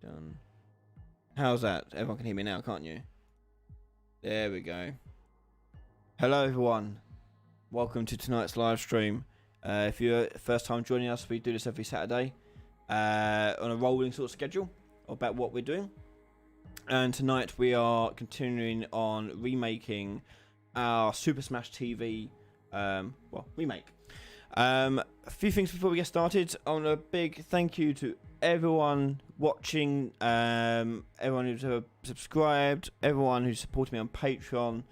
Done. How's that? Everyone can hear me now, can't you? There we go. Hello, everyone. Welcome to tonight's live stream. If you're first time joining us, we do this every Saturday on a rolling sort of schedule about what we're doing. And tonight we are continuing on remaking our Super Smash TV remake. A few things before we get started. On a big thank you to everyone watching, everyone who's subscribed, everyone who's supported me on Patreon.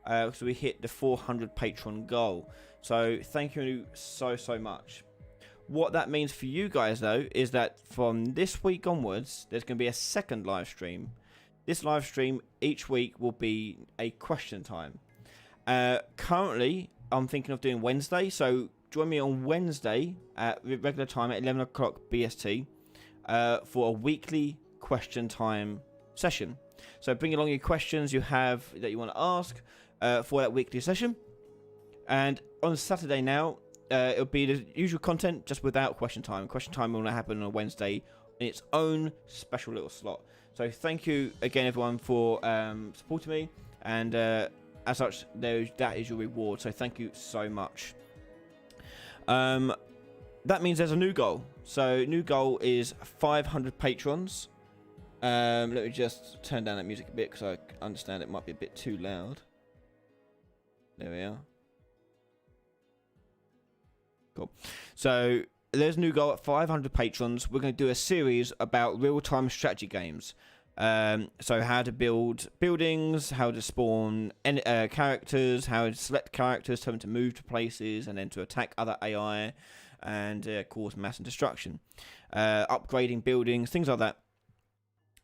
So we hit the 400 Patreon goal. So thank you so much. What that means for you guys though is that from this week onwards, there's going to be a second live stream. This live stream each week will be a question time. Currently, I'm thinking of doing Wednesday, so join me on Wednesday at regular time at 11 o'clock BST for a weekly question time session. So bring along your questions you have that you want to ask for that weekly session. And on Saturday now, it'll be the usual content just without question time. Question time will happen on a Wednesday in its own special little slot. So thank you again, everyone, for supporting me, and as such, that is your reward. So thank you so much. That means there's a new goal. So new goal is 500 patrons. Let me just turn down that music a bit because I understand it might be a bit too loud. There we are. Cool. So there's a new goal at 500 patrons. We're going to do a series about real-time strategy games. So how to build buildings, how to spawn characters, how to select characters, tell them to move to places, and then to attack other AI and cause mass destruction. Upgrading buildings, things like that.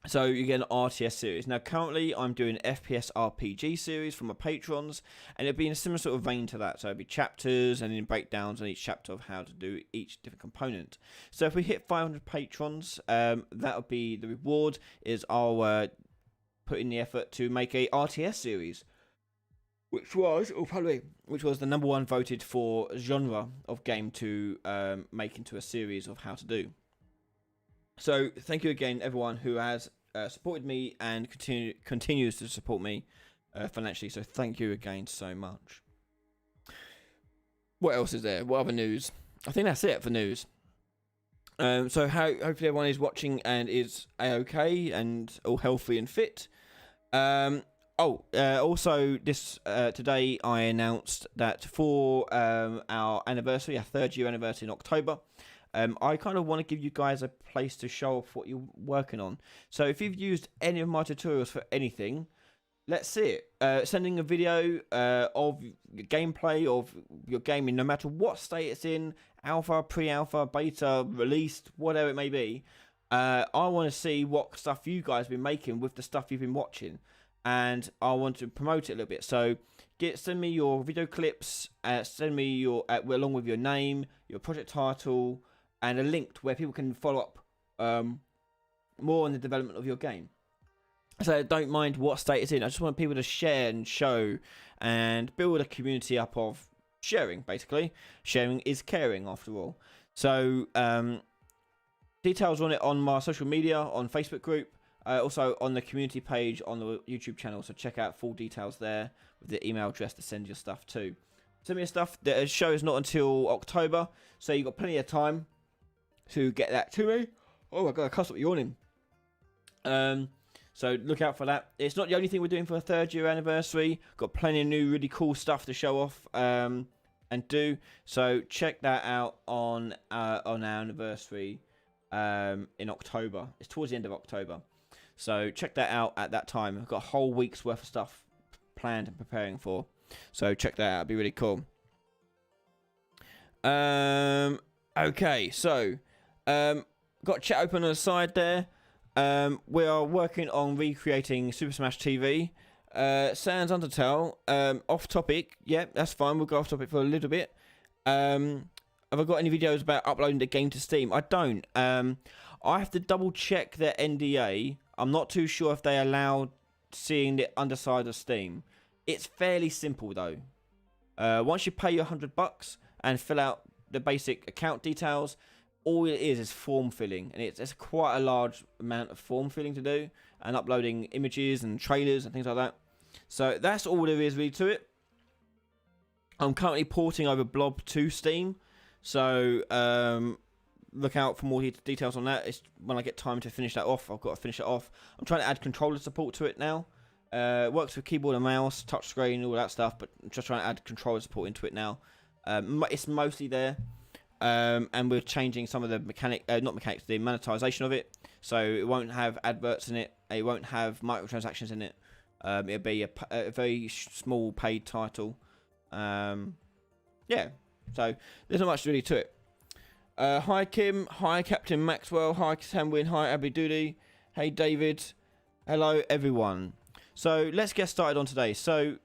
So you get an RTS series. Now currently I'm doing an FPS RPG series for my patrons, and it'll be in a similar sort of vein to that. So it'll be chapters and then breakdowns on each chapter of how to do each different component. So if we hit 500 patrons, that'll be the reward. Is I'll put in the effort to make a RTS series, which was the #1 voted for genre of game to make into a series of how to do. So thank you again, everyone who has supported me and continues to support me financially. So thank you again so much. What else is there? What other news? I think that's it for news. So hopefully everyone is watching and is a-okay and all healthy and fit. Also this today I announced that for our anniversary, our 3rd year anniversary in October, I kind of want to give you guys a place to show off what you're working on. So if you've used any of my tutorials for anything, let's see it. Sending a video of your gameplay of your game in no matter what state it's in, alpha, pre-alpha, beta, released, whatever it may be. I want to see what stuff you guys have been making with the stuff you've been watching. And I want to promote it a little bit. So send me your video clips, send me your along with your name, your project title, and a link to where people can follow up more on the development of your game. So don't mind what state it's in. I just want people to share and show and build a community up of sharing, basically. Sharing is caring, after all. So details on it on my social media, on Facebook group, also on the community page on the YouTube channel. So check out full details there with the email address to send your stuff to. Send me your stuff. The show is not until October, so you've got plenty of time to get that to me. Oh my god, I can't stop yawning. So look out for that. It's not the only thing we're doing for a 3rd year anniversary. Got plenty of new really cool stuff to show off and do. So check that out on our anniversary in October. It's towards the end of October. So check that out at that time. I've got a whole week's worth of stuff planned and preparing for. So check that out. It'll be really cool. Okay, so got chat open on the side there. We are working on recreating Super Smash TV. Sans Undertale, off topic. Yeah, that's fine. We'll go off topic for a little bit. Have I got any videos about uploading the game to Steam? I don't. I have to double check their NDA. I'm not too sure if they allow seeing the underside of Steam. It's fairly simple though. Once you pay your $100 and fill out the basic account details, all it is form filling, and it's quite a large amount of form filling to do, and uploading images and trailers and things like that. So that's all there is really to it. I'm currently porting over Blob to Steam, so look out for more details on that. It's when I get time to finish that off. I've got to finish it off. I'm trying to add controller support to it now. It works with keyboard and mouse, touchscreen, all that stuff, but I'm just trying to add controller support into it now. It's mostly there. And we're changing some of the the monetization of it. So it won't have adverts in it. It won't have microtransactions in it. It'll be a very small paid title. Yeah. So there's not much really to it. Hi Kim. Hi Captain Maxwell. Hi Samwin. Hi Abby Doody. Hey David. Hello everyone. So let's get started on today. So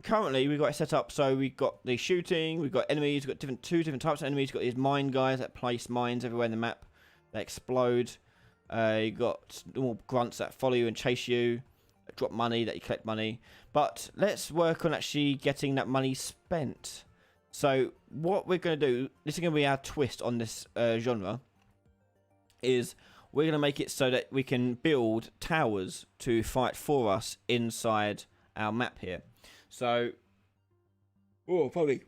currently we've got it set up so we've got the shooting, we've got enemies, we've got two different types of enemies. We've got these mine guys that place mines everywhere in the map. They explode. You've got normal grunts that follow you and chase you, that drop money, that you collect money. But let's work on actually getting that money spent. So what we're going to do, this is going to be our twist on this genre, is we're going to make it so that we can build towers to fight for us inside our map here. So, funny.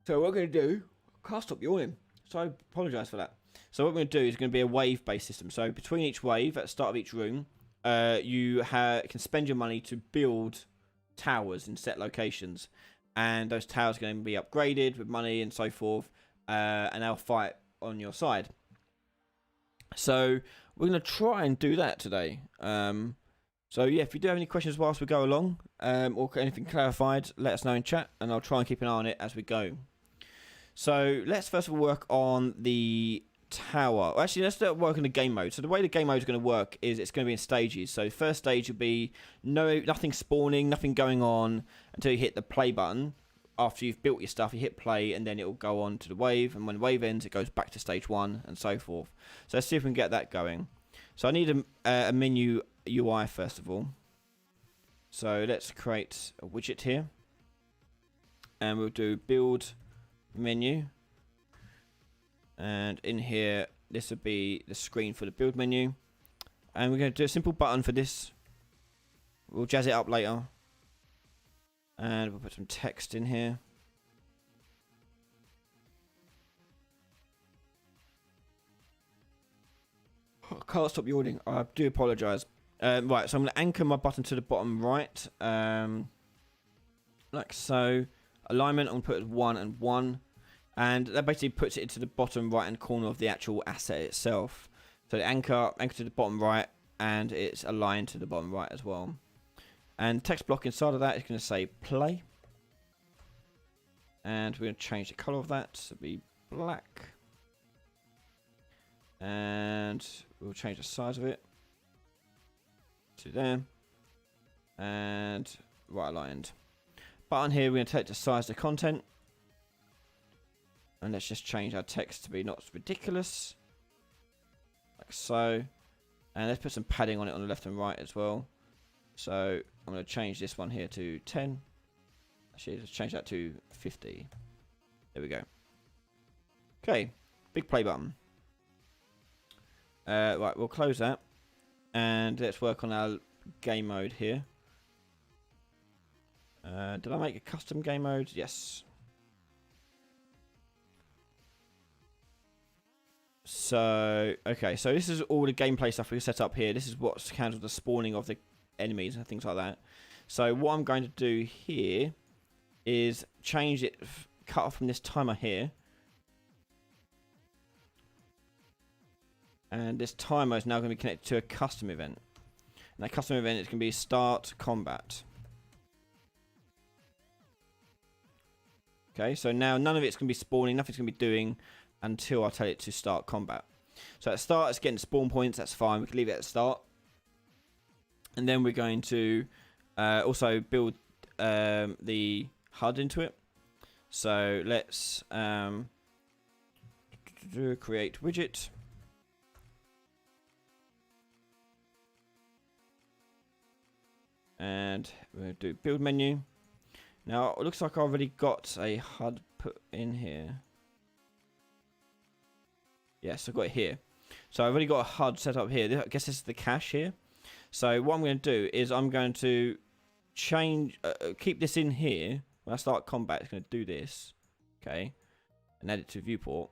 So what we're going to do, I can't stop yawning, so I apologise for that. So what we're going to do is going to be a wave-based system. So between each wave, at the start of each room, you can spend your money to build towers in set locations. And those towers are going to be upgraded with money and so forth, and they'll fight on your side. So we're going to try and do that today. So yeah, if you do have any questions whilst we go along, or anything clarified, let us know in chat, and I'll try and keep an eye on it as we go. So let's first of all work on the tower. Well, actually, let's start working the game mode. So the way the game mode is going to work is it's going to be in stages. So first stage will be nothing spawning, nothing going on until you hit the play button. After you've built your stuff, you hit play, and then it will go on to the wave. And when the wave ends, it goes back to stage 1 and so forth. So let's see if we can get that going. So I need a menu UI first of all. So let's create a widget here, and we'll do build menu, and in here this will be the screen for the build menu, and we're going to do a simple button for this. We'll jazz it up later, and we'll put some text in here. I can't stop yawning. I do apologise. Right, so I'm going to anchor my button to the bottom right, like so. Alignment, I'm going to put it as 1 and 1, and that basically puts it into the bottom right hand corner of the actual asset itself. So the anchor to the bottom right, and it's aligned to the bottom right as well. And text block inside of that is going to say play, and we're going to change the colour of that to be black, and we'll change the size of it to there, and right aligned. Button here, we're going to take the size of the content, and let's just change our text to be not ridiculous, like so, and let's put some padding on it on the left and right as well. So I'm going to change this one here to 10. Actually, let's change that to 50. There we go. Okay, big play button. Right, we'll close that, and let's work on our game mode here. Did I make a custom game mode? Yes. So, okay, so this is all the gameplay stuff we set up here. This is what handles the spawning of the enemies and things like that. So what I'm going to do here is change it, cut off from this timer here. And this timer is now going to be connected to a custom event. And that custom event is going to be start combat. Okay, so now none of it's going to be spawning, nothing's going to be doing until I tell it to start combat. So at the start, it's getting spawn points, that's fine, we can leave it at the start. And then we're going to also build the HUD into it. So let's create widget. And we're going to do build menu. Now, it looks like I already got a HUD put in here. Yes, I've got it here. So I've already got a HUD set up here. I guess this is the cache here. So what I'm going to do is I'm going to change, keep this in here. When I start combat, it's going to do this. Okay. And add it to viewport.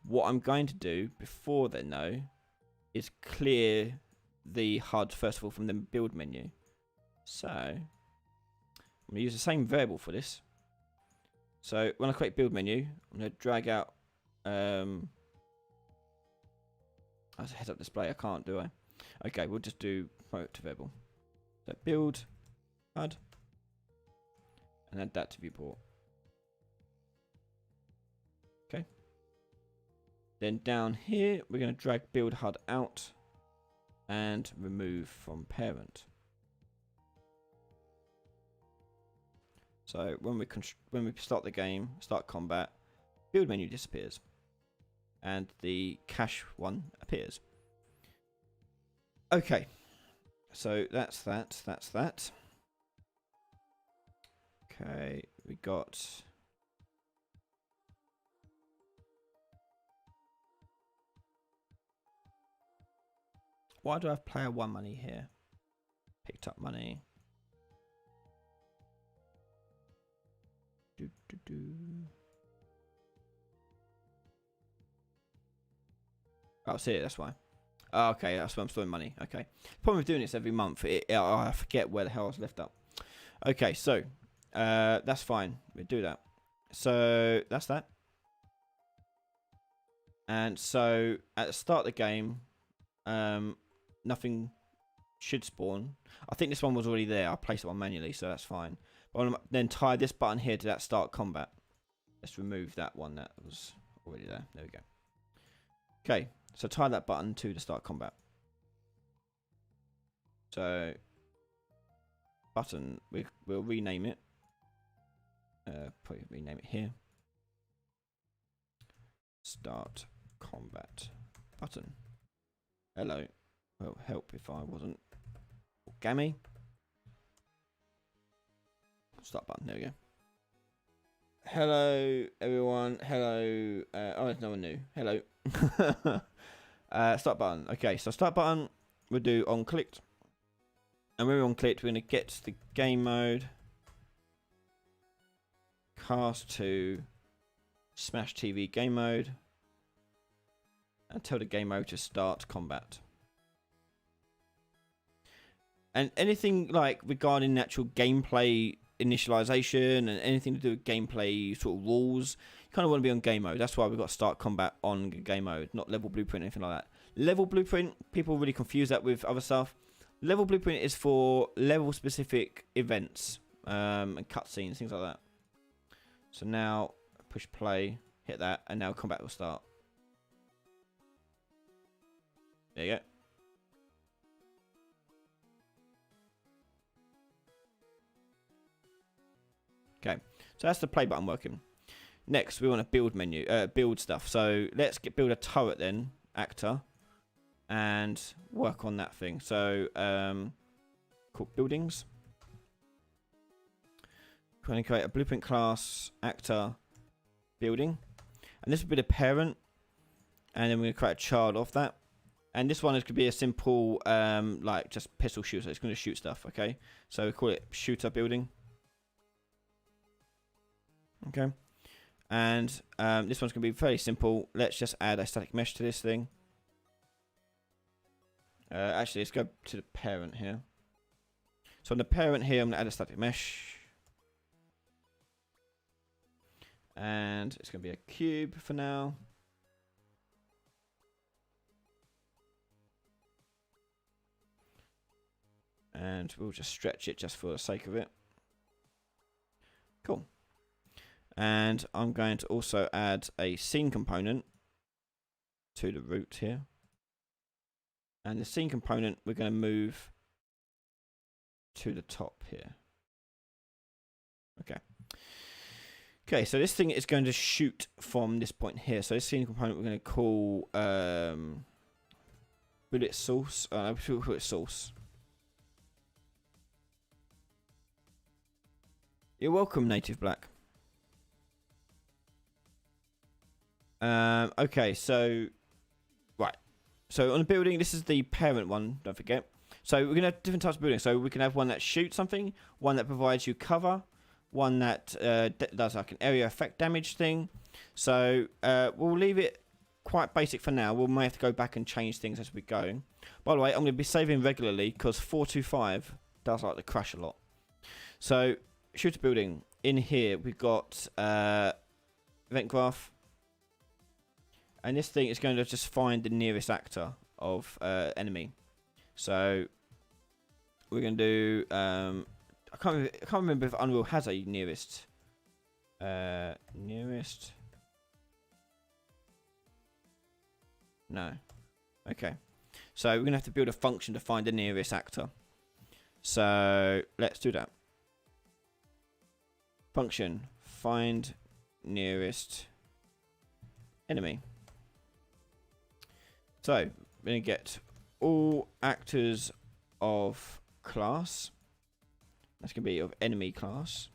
What I'm going to do before then, though, is clear the HUD first of all from the build menu. So I'm going to use the same variable for this. So when I click build menu, I'm going to drag out as a heads up display. I can't, do I? Okay, we'll just do promote to variable. So build HUD and add that to viewport. Okay. Then down here, we're going to drag build HUD out and remove from parent. So when we start the game, start combat, build menu disappears, and the cache one appears. Okay, so that's that. That's that. Okay, we got. Why do I have player 1 money here? Picked up money. Oh, see it, that's why. Oh, okay, that's why I'm storing money. Okay. Problem with doing this every month, I forget where the hell I was left up. Okay, so that's fine. We do that. So that's that. And so at the start of the game, nothing should spawn. I think this one was already there. I placed it on manually, so that's fine. But I'm then tie this button here to that start combat. Let's remove that one that was already there. There we go. Okay, so tie that button to the start combat. So button, we'll rename it. Probably rename it here. Start combat button. Hello. Well, help if I wasn't. Gammy. Start button. There we go. Hello, everyone. Hello. Oh, there's no one new. Hello. Start button. Okay, so start button. We'll do on clicked. And when we're on clicked, we're going to get to the game mode. Cast to Smash TV game mode. And tell the game mode to start combat. And anything like regarding actual gameplay initialization and anything to do with gameplay sort of rules, you kind of want to be on game mode. That's why we've got start combat on game mode, not level blueprint or anything like that. Level blueprint, people really confuse that with other stuff. Level blueprint is for level specific events and cutscenes, things like that. So now push play, hit that, and now combat will start. There you go. Okay, so that's the play button working. Next, we want a build menu, build stuff. So let's build a turret then, actor, and work on that thing. So, called buildings. We're going to create a blueprint class, actor, building, and this will be the parent, and then we're going to create a child of that. And this one is going to be a simple, like just pistol shooter. It's going to shoot stuff. Okay, so we call it shooter building. Okay, and this one's going to be fairly simple. Let's just add a static mesh to this thing. Actually, let's go to the parent here. So on the parent here, I'm going to add a static mesh. And it's going to be a cube for now. And we'll just stretch it just for the sake of it. Cool. And I'm going to also add a scene component to the root here. And the scene component we're going to move to the top here. Okay. Okay, so this thing is going to shoot from this point here. So this scene component we're going to call bullet source. Bullet source. You're welcome, Native Black. Okay, so So on the building, this is the parent one, don't forget. So we're going to have different types of buildings. So we can have one that shoots something, one that provides you cover, one that does like an area effect damage thing. So we'll leave it quite basic for now. We may have to go back and change things as we go. By the way, I'm going to be saving regularly because 425 does like to crash a lot. So shooter building. In here we've got event graph. And this thing is going to just find the nearest actor of enemy. So we're going to do... I can't remember if Unreal has a nearest. Nearest. No. Okay. So we're going to have to build a function to find the nearest actor. So let's do that. Function. Find nearest enemy. So we're going to get all actors of class. That's going to be of enemy class.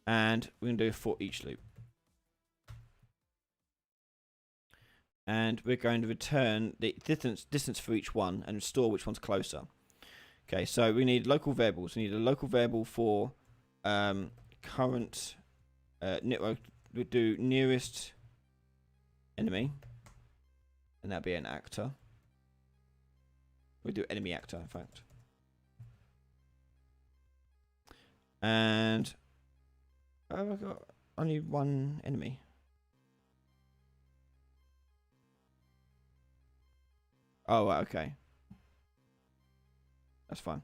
And we're going to do for each loop. And we're going to return the distance for each one and store which one's closer. Okay, so we need local variables. We need a local variable for current network. We'll do nearest enemy. And that'll be an actor. We'll do enemy actor, in fact. And I've got only one enemy. Oh, okay. That's fine.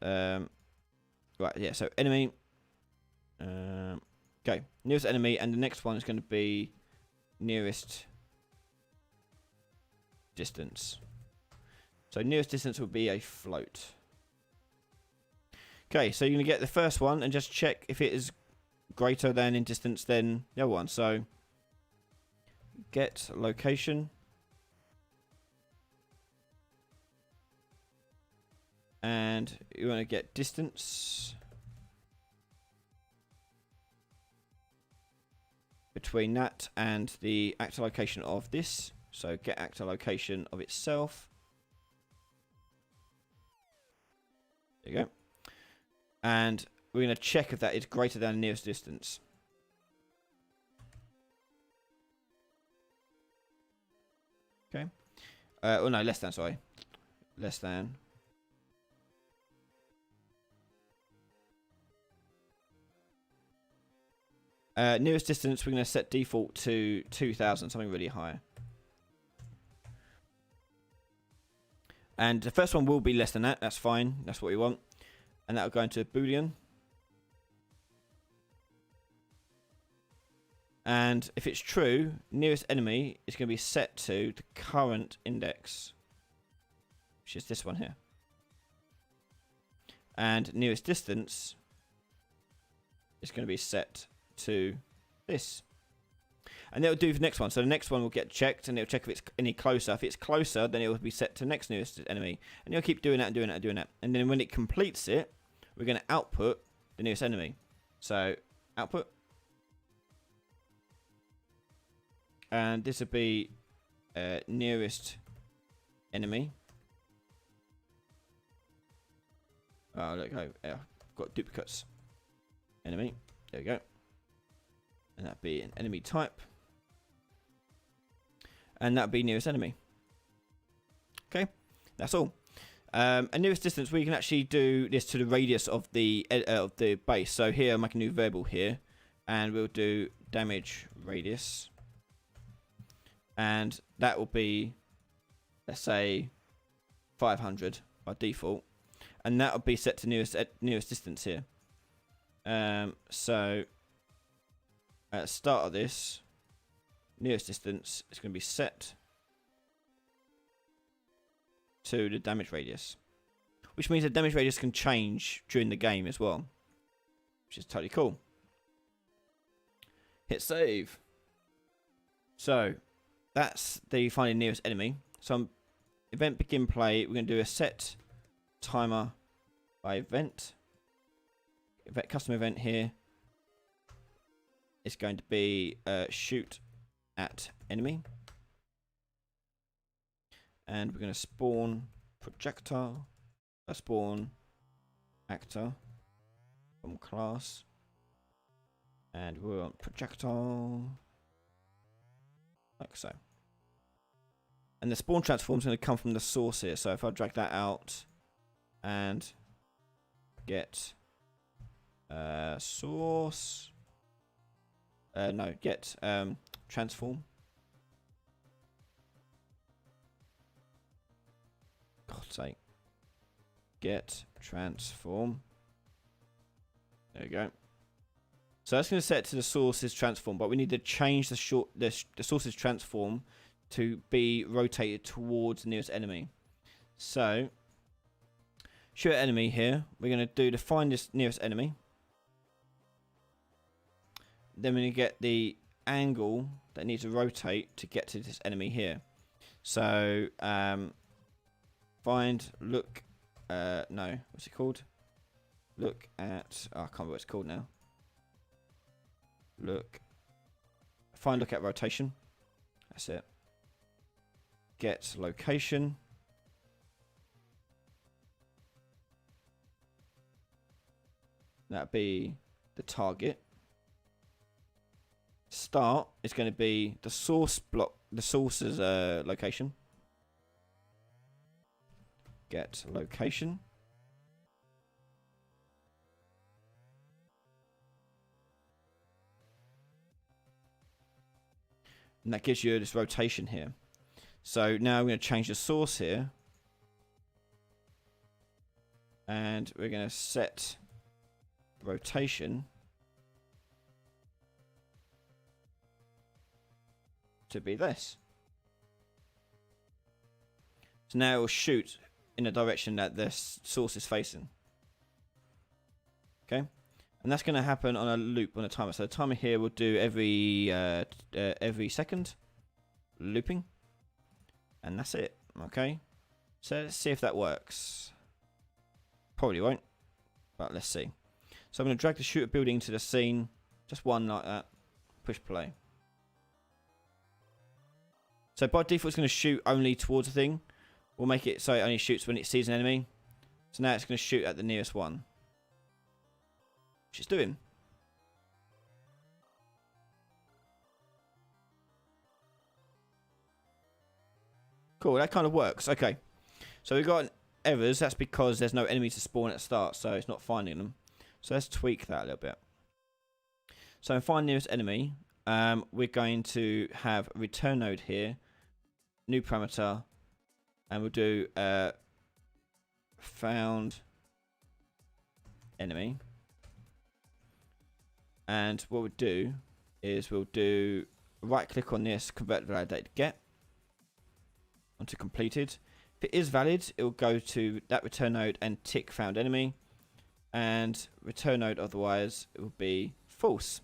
Right, yeah, so enemy. Okay, nearest enemy, and the next one is going to be nearest distance. So nearest distance will be a float. Okay, so you're going to get the first one and just check if it is greater than in distance than the other one. So get location. And you want to get distance between that and the actor location of this. So get actor location of itself. There you go. And we're going to check if that is greater than the nearest distance. Okay. Oh no, less than, sorry. Less than. Nearest distance, we're going to set default to 2000, something really high. And the first one will be less than that. That's fine. That's what we want. And that will go into Boolean. And if it's true, nearest enemy is going to be set to the current index, which is this one here. And nearest distance is going to be set to this. And it'll do the next one. So the next one will get checked and it'll check if it's any closer. If it's closer, then it will be set to next nearest enemy. And you'll keep doing that and doing that and doing that. And then when it completes it, we're going to output the nearest enemy. So output. And this will be nearest enemy. Oh, there we go. Yeah, got duplicates. Enemy. There we go. And that'd be an enemy type. And that'd be nearest enemy. Okay, that's all. And nearest distance, we can actually do this to the radius of the base. So here, I'll make a new variable here, and we'll do damage radius, and that will be, let's say, 500 by default, and that will be set to nearest distance here. So at the start of this, nearest distance is going to be set to the damage radius, which means the damage radius can change during the game as well, which is totally cool. Hit save. So that's the finding nearest enemy. So event begin play, we're going to do a set timer by event custom event here is going to be shoot at enemy. And we're going to spawn projectile, spawn actor from class. And we want projectile, like so. And the spawn transform is going to come from the source here. So if I drag that out and get source, no, get transform. God's sake. Get transform. There we go. So that's going to set to the source's transform, but we need to change the source's transform to be rotated towards the nearest enemy. So, shoot at enemy here. We're going to do to find this nearest enemy. Then we're going to get the angle that needs to rotate to get to this enemy here. So, find, look, no, what's it called? Look at, oh, I can't remember what it's called now. Find, look at rotation. That's it. Get location. That'd be the target. Start is going to be the source block, the source's location. Get location. And that gives you this rotation here. So now we're going to change the source here. And we're going to set rotation to be this. So now it will shoot in the direction that this source is facing. Okay? And that's going to happen on a loop on a timer. So the timer here will do every second looping, and that's it. Okay. So let's see if that works. Probably won't, but let's see. So I'm going to drag the shooter building to the scene, just one like that. Push play. So by default, it's going to shoot only towards the thing. We'll make it so it only shoots when it sees an enemy. So now it's going to shoot at the nearest one. Which it's doing. Cool, that kind of works. Okay. So we've got errors. That's because there's no enemy to spawn at the start, so it's not finding them. So let's tweak that a little bit. So in find nearest enemy, we're going to have a return node here, new parameter, and we'll do found enemy. And what we'll do is we'll do right click on this, convert validated get onto completed. If it is valid, it will go to that return node and tick found enemy, and return node otherwise it will be false.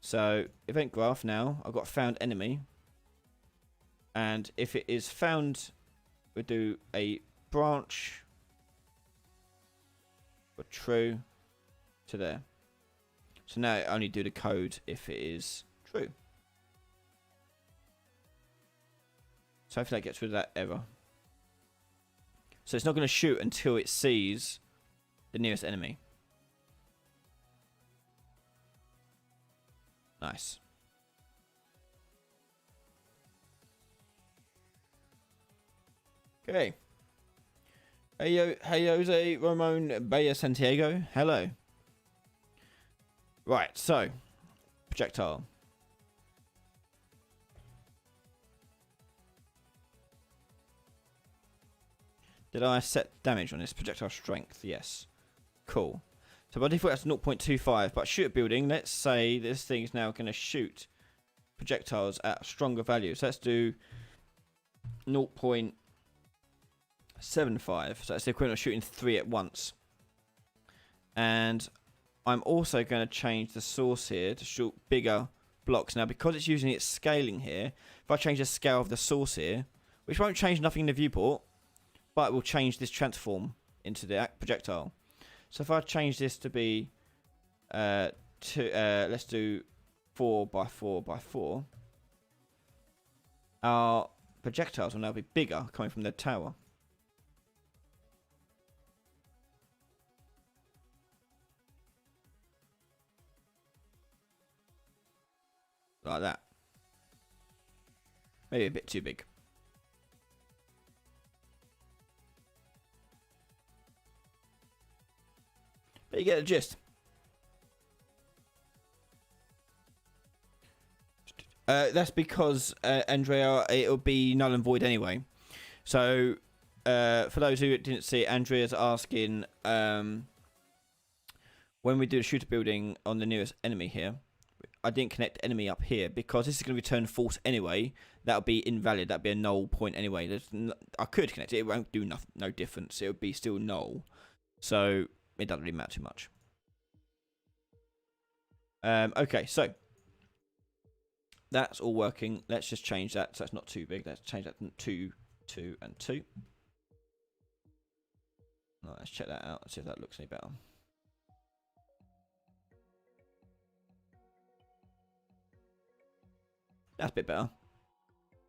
So event graph now, I've got found enemy, and if it is found, we'll do a branch for true to there. So now it only do the code if it is true. So hopefully that gets rid of that error. So it's not going to shoot until it sees the nearest enemy. Nice. Okay. Hey Jose Ramon Baya Santiago. Hello. Right, so projectile. Did I set damage on this projectile strength? Yes. Cool. So by default that's 0.25, but shoot building, let's say this thing is now going to shoot projectiles at a stronger value. So let's do 0.75. So that's the equivalent of shooting 3 at once. And I'm also going to change the source here to shoot bigger blocks. Now because it's using its scaling here, if I change the scale of the source here, which won't change nothing in the viewport, but it will change this transform into the projectile. So if I change this to be let's do 4 by 4 by 4. Our projectiles will now be bigger coming from the tower. Like that. Maybe a bit too big. But you get the gist. That's because, Andrea, it'll be null and void anyway. So, for those who didn't see, Andrea's asking, when we do the shooter building on the nearest enemy here, I didn't connect enemy up here because this is going to return false anyway. That'll be invalid. That'll be a null point anyway. I could connect it. It won't do no difference. It'll be still null. So, it doesn't really matter too much. Okay, so that's all working. Let's just change that so it's not too big. Let's change that to 2, 2, and 2. Right, let's check that out and see if that looks any better. That's a bit better.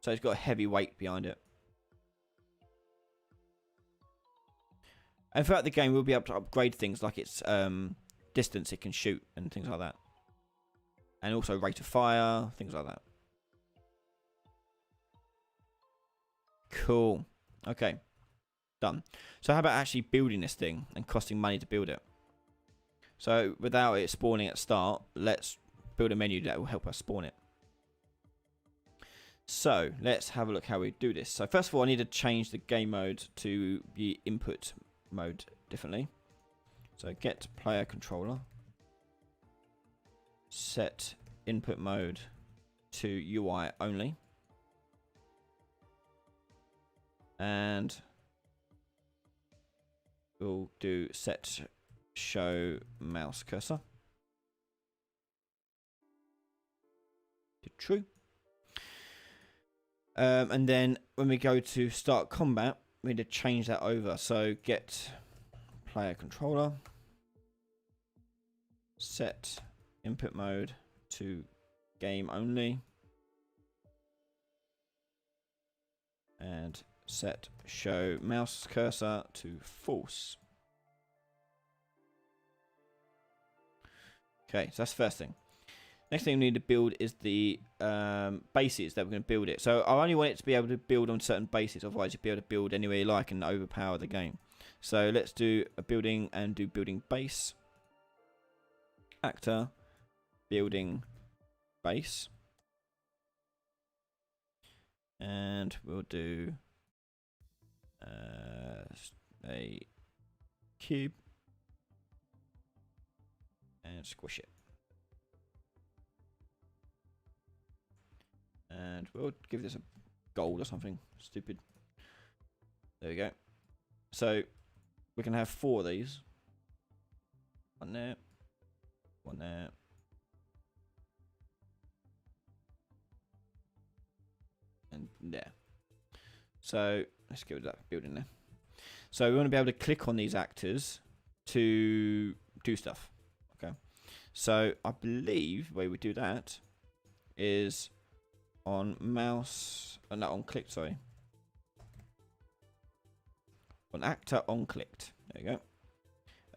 So it's got a heavy weight behind it. And throughout the game, we'll be able to upgrade things like its distance it can shoot and things like that. And also rate of fire, things like that. Cool. Okay. Done. So how about actually building this thing and costing money to build it? So without it spawning at start, let's build a menu that will help us spawn it. So let's have a look how we do this. So first of all, I need to change the game mode to the input mode differently. So get player controller. Set input mode to UI only. And we'll do set show mouse cursor to true. And then when we go to start combat, we need to change that over. So get player controller, set input mode to game only, and set show mouse cursor to false. Okay, so that's the first thing. Next thing we need to build is the bases that we're going to build it. So I only want it to be able to build on certain bases, otherwise you'll be able to build anywhere you like and overpower the game. So let's do a building and do building base. Actor, building base. And we'll do a cube and squish it. And we'll give this a gold or something stupid. There we go. So we can have 4 of these. One there. One there. And there. So let's get rid of that building there. So we want to be able to click on these actors to do stuff. Okay. So I believe the way we do that is on mouse, no, on click, sorry. On actor on clicked. There you go.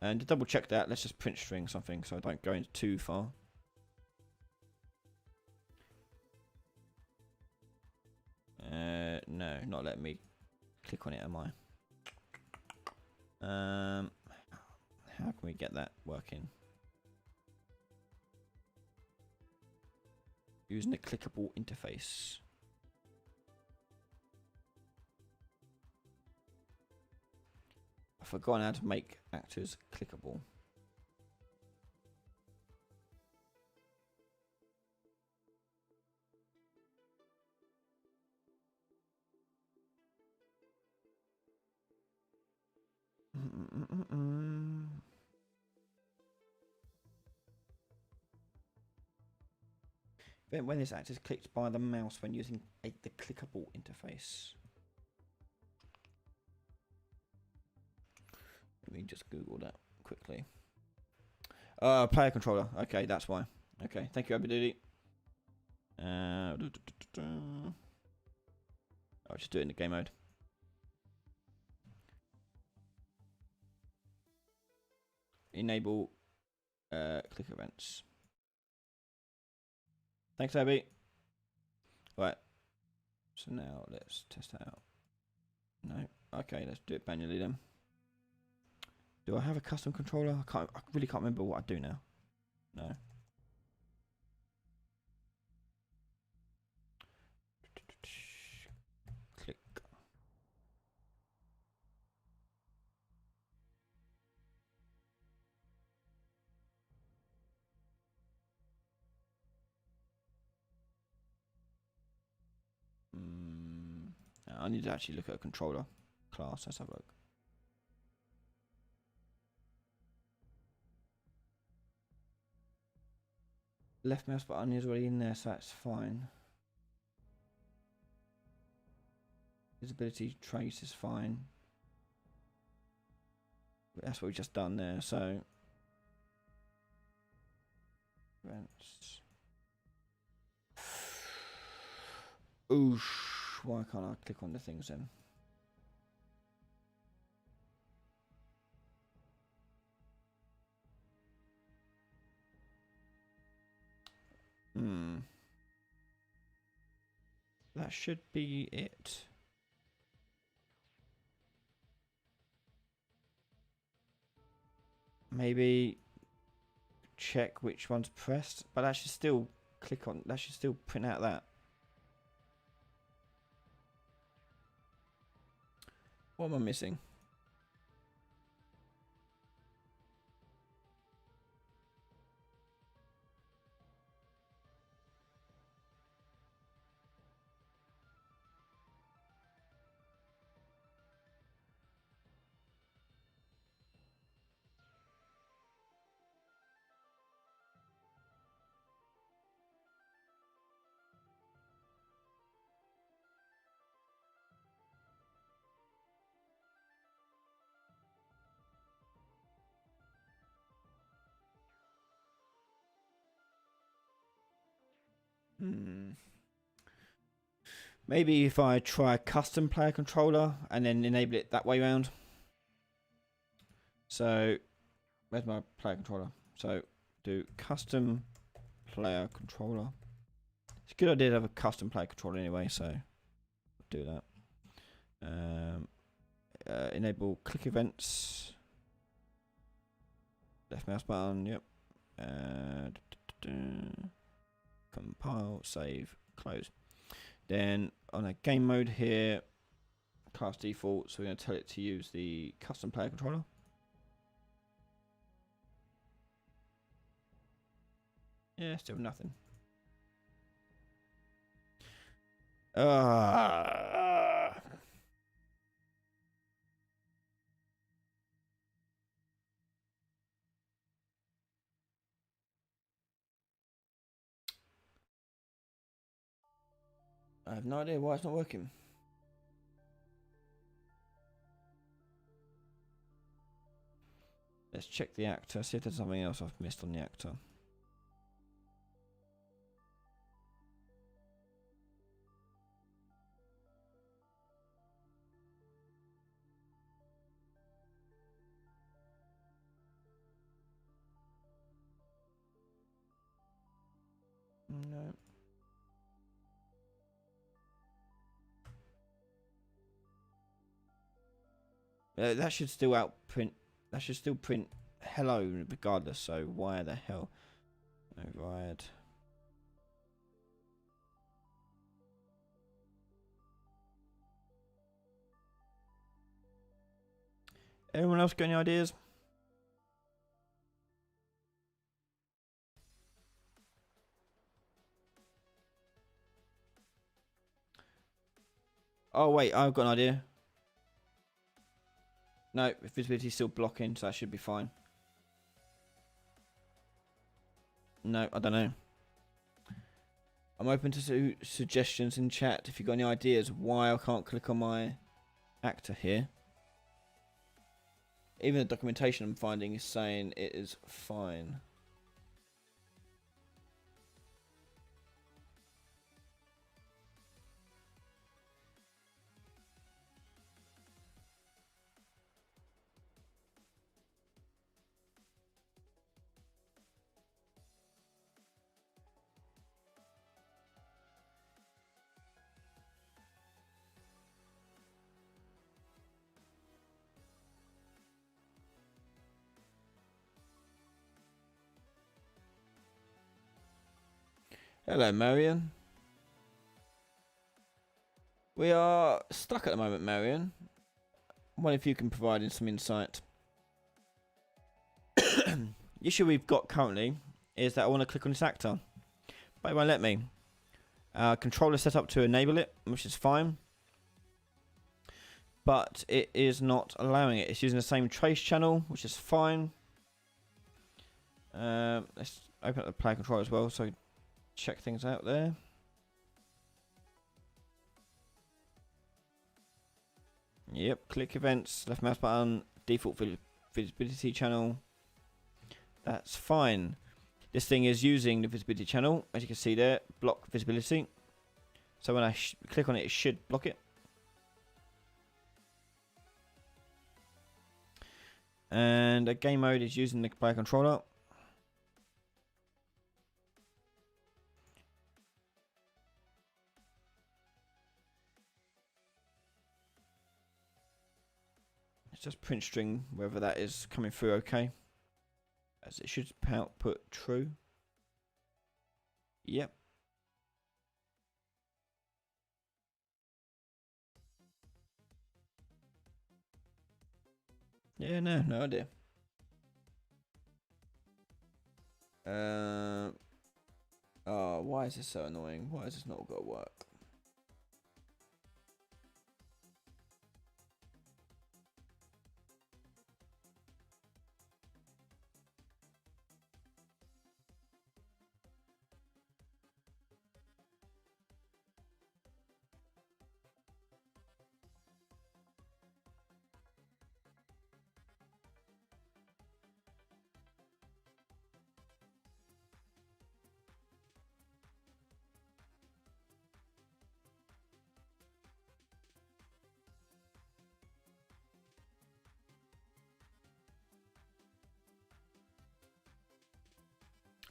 And to double check that, let's just print string something so I don't go into too far. No, not letting me click on it, am I? How can we get that working? Using a clickable interface. I've forgotten how to make actors clickable. When this actor is clicked by the mouse when using the clickable interface. Let me just Google that quickly. Player controller. Okay, that's why. Okay, thank you, Abidoody. I'll just do it in the game mode. Enable click events. Thanks, Abby. Right. So now let's test that out. No. Okay, let's do it manually then. Do I have a custom controller? I really can't remember what I do now. No. Click. I need to actually look at a controller class. Let's have a look. Left mouse button is already in there, so that's fine. Visibility trace is fine. That's what we've just done there. So, events. Oosh. Why can't I click on the things then? That should be it. Maybe check which one's pressed, but that should still click on. That should still print out that. What am I missing? Maybe if I try custom player controller and then enable it that way around. So, where's my player controller? So, do custom player controller. It's a good idea to have a custom player controller anyway, so I'll do that. Enable click events. Left mouse button, yep. Compile, save, close. Then on a game mode here, class default, so we're going to tell it to use the custom player controller. Yeah, still nothing. I have no idea why it's not working. Let's check the actor, see if there's something else I've missed on the actor. No. That should still outprint. That should still print hello regardless. So why the hell? Override. Anyone else got any ideas? Oh wait, I've got an idea. No, visibility is still blocking, so that should be fine. No, I don't know. I'm open to suggestions in chat if you've got any ideas why I can't click on my actor here. Even the documentation I'm finding is saying it is fine. Hello, Marion. We are stuck at the moment, Marion. I wonder if you can provide some insight. The issue we've got currently is that I want to click on this actor, but it won't let me. Controller set up to enable it, which is fine, but it is not allowing it. It's using the same trace channel, which is fine. Let's open up the player controller as well, so check things out there. Yep, click events, left mouse button, default visibility channel. That's fine. This thing is using the visibility channel, as you can see there, block visibility. So when I click on it, it should block it. And a game mode is using the player controller. It's just print string, whether that is coming through okay. As it should output true. Yep. Yeah, no idea. Oh, why is this so annoying? Why is this not gonna work?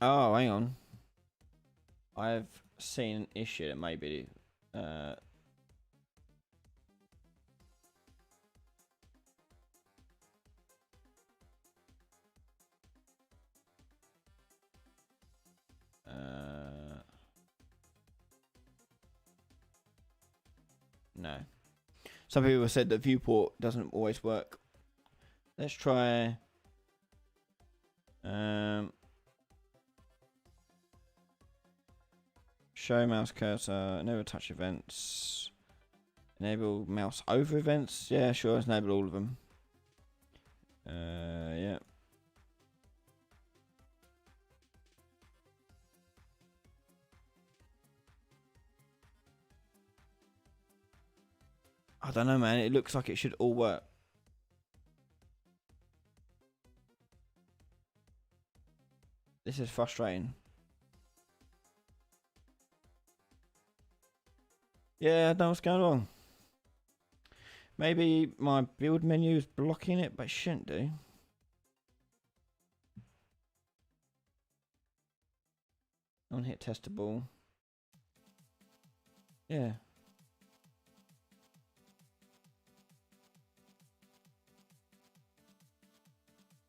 Oh, hang on. I've seen an issue that may be no. Some people have said that viewport doesn't always work. Let's try show mouse cursor, enable touch events, enable mouse over events. Yeah, sure, let's enable all of them. Yeah. I don't know, man. It looks like it should all work. This is frustrating. Yeah, I don't know what's going on. Maybe my build menu is blocking it, but it shouldn't do. On hit testable. Yeah.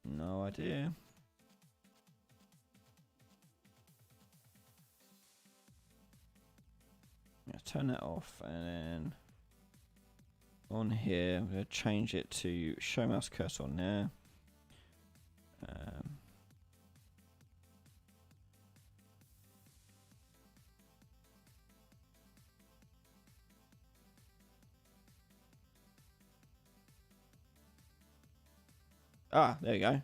No idea. Let's turn that off, and then on here I'm going to change it to show mouse cursor on there. There you go.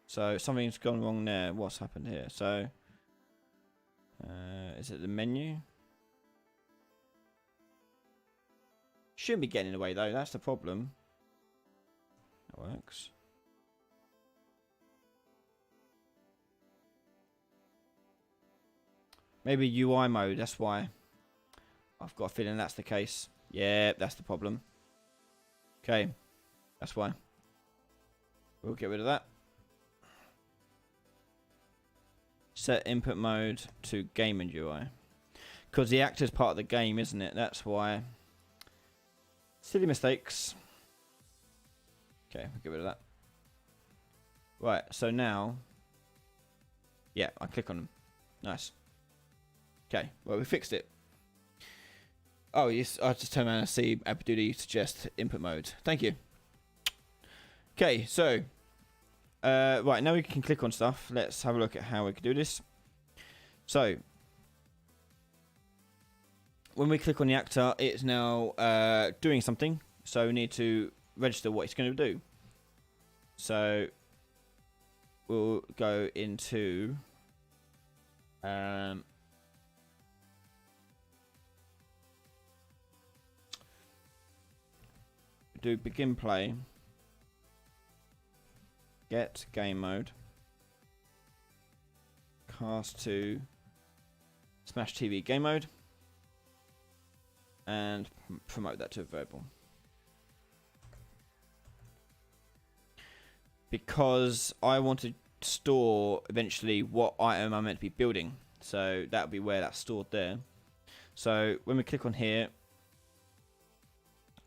So something's gone wrong there. What's happened here? So is it the menu? Shouldn't be getting in the way though. That's the problem. That works. Maybe UI mode. That's why. I've got a feeling that's the case. Yeah, that's the problem. Okay, that's why. We'll get rid of that. Set input mode to game and UI. Because the actor's part of the game, isn't it? That's why. Silly mistakes. Okay, we'll get rid of that. Right, so now, yeah, I click on them. Nice. Okay, well, we fixed it. Oh, yes, I just turn around and see AppDuty suggest input mode. Thank you. Okay, so, right, now we can click on stuff. Let's have a look at how we can do this. So, when we click on the actor, it's now doing something. So we need to register what it's going to do. So we'll go into do begin play, get game mode, cast to Smash TV game mode, and promote that to a variable. Because I want to store eventually what item I'm meant to be building. So that'll be where that's stored there. So when we click on here,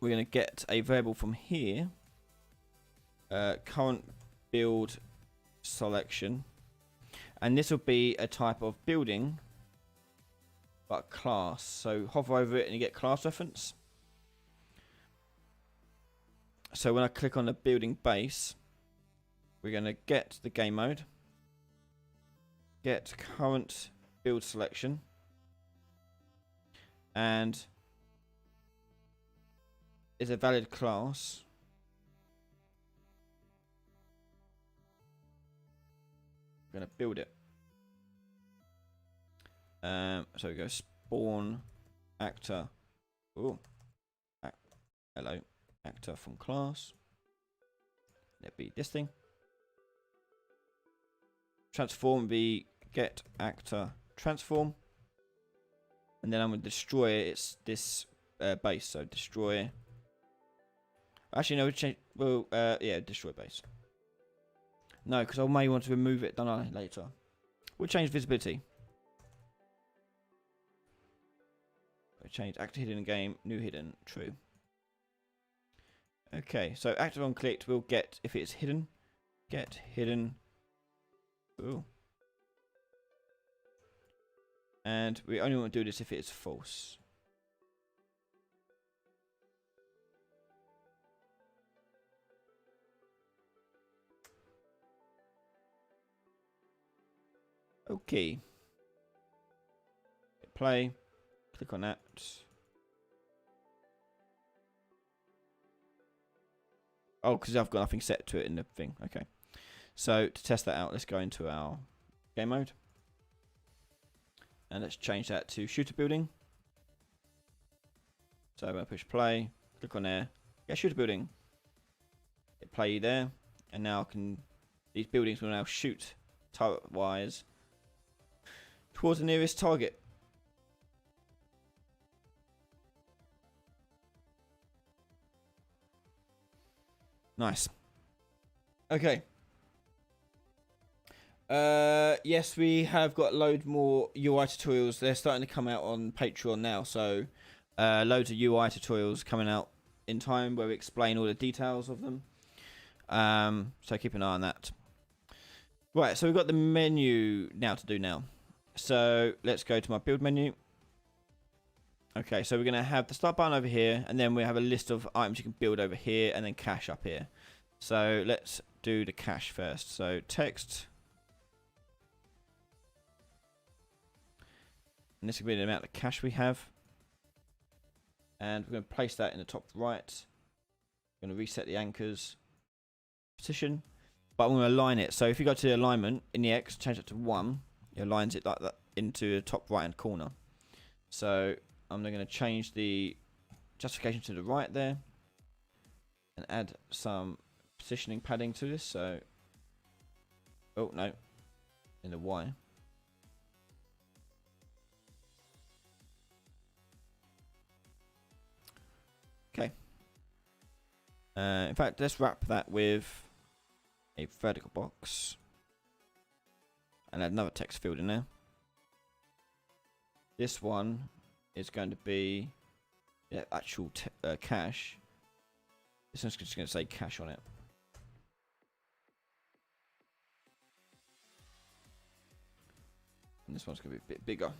we're going to get a variable from here. Current build selection. And this will be a type of building, but class. So hover over it and you get class reference. So when I click on the building base, we're going to get the game mode, get current build selection, and is a valid class. I'm going to build it. So we go spawn actor. Oh, hello, actor from class. That'd be this thing. Transform be get actor transform, and then I'm going to destroy it's this base. So destroy. Actually, no, we change. Well, yeah, destroy base. No, because I may want to remove it, don't I? Later, we'll change visibility. We'll change actor hidden in game, new hidden, true. Okay, so active on clicked, we'll get if it's hidden, get hidden. Ooh. And we only want to do this if it's false. Okay. Hit play. Click on that. Oh, because I've got nothing set to it in the thing. Okay. So to test that out, let's go into our game mode. And let's change that to shooter building. So I'm going to push play, click on there, get shooter building. Hit play there. And now these buildings will now shoot turret wise towards the nearest target. Nice. Okay. Yes, we have got loads more UI tutorials. They're starting to come out on Patreon now, so loads of UI tutorials coming out in time where we explain all the details of them. So keep an eye on that. Right, so we've got the menu now to do now. So let's go to my build menu. Okay, so we're going to have the start button over here, and then we have a list of items you can build over here, and then cache up here. So let's do the cache first. So text. And this will be the amount of cache we have. And we're going to place that in the top right. We're going to reset the anchors position. But I'm going to align it. So if you go to the alignment in the X, change it to 1. It aligns it like that into the top right hand corner. So I'm going to change the justification to the right there. And add some positioning padding to this. So, oh no, in the Y. Okay. In fact, let's wrap that with a vertical box and add another text field in there. This one is going to be the actual cache. This one's just going to say cache on it. And this one's going to be a bit bigger.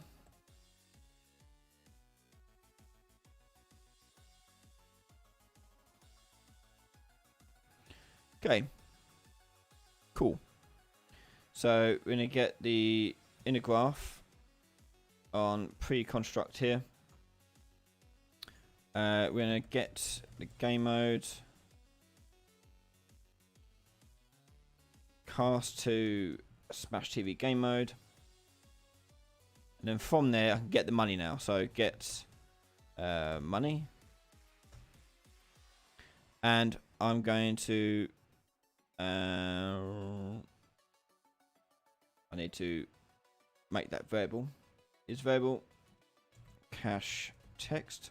Okay. Cool. So we're going to get the inner graph on pre-construct here. We're going to get the game mode. Cast to Smash TV game mode. And then from there I can get the money now. So get money. And I'm going to I need to make that variable. Is variable cash text.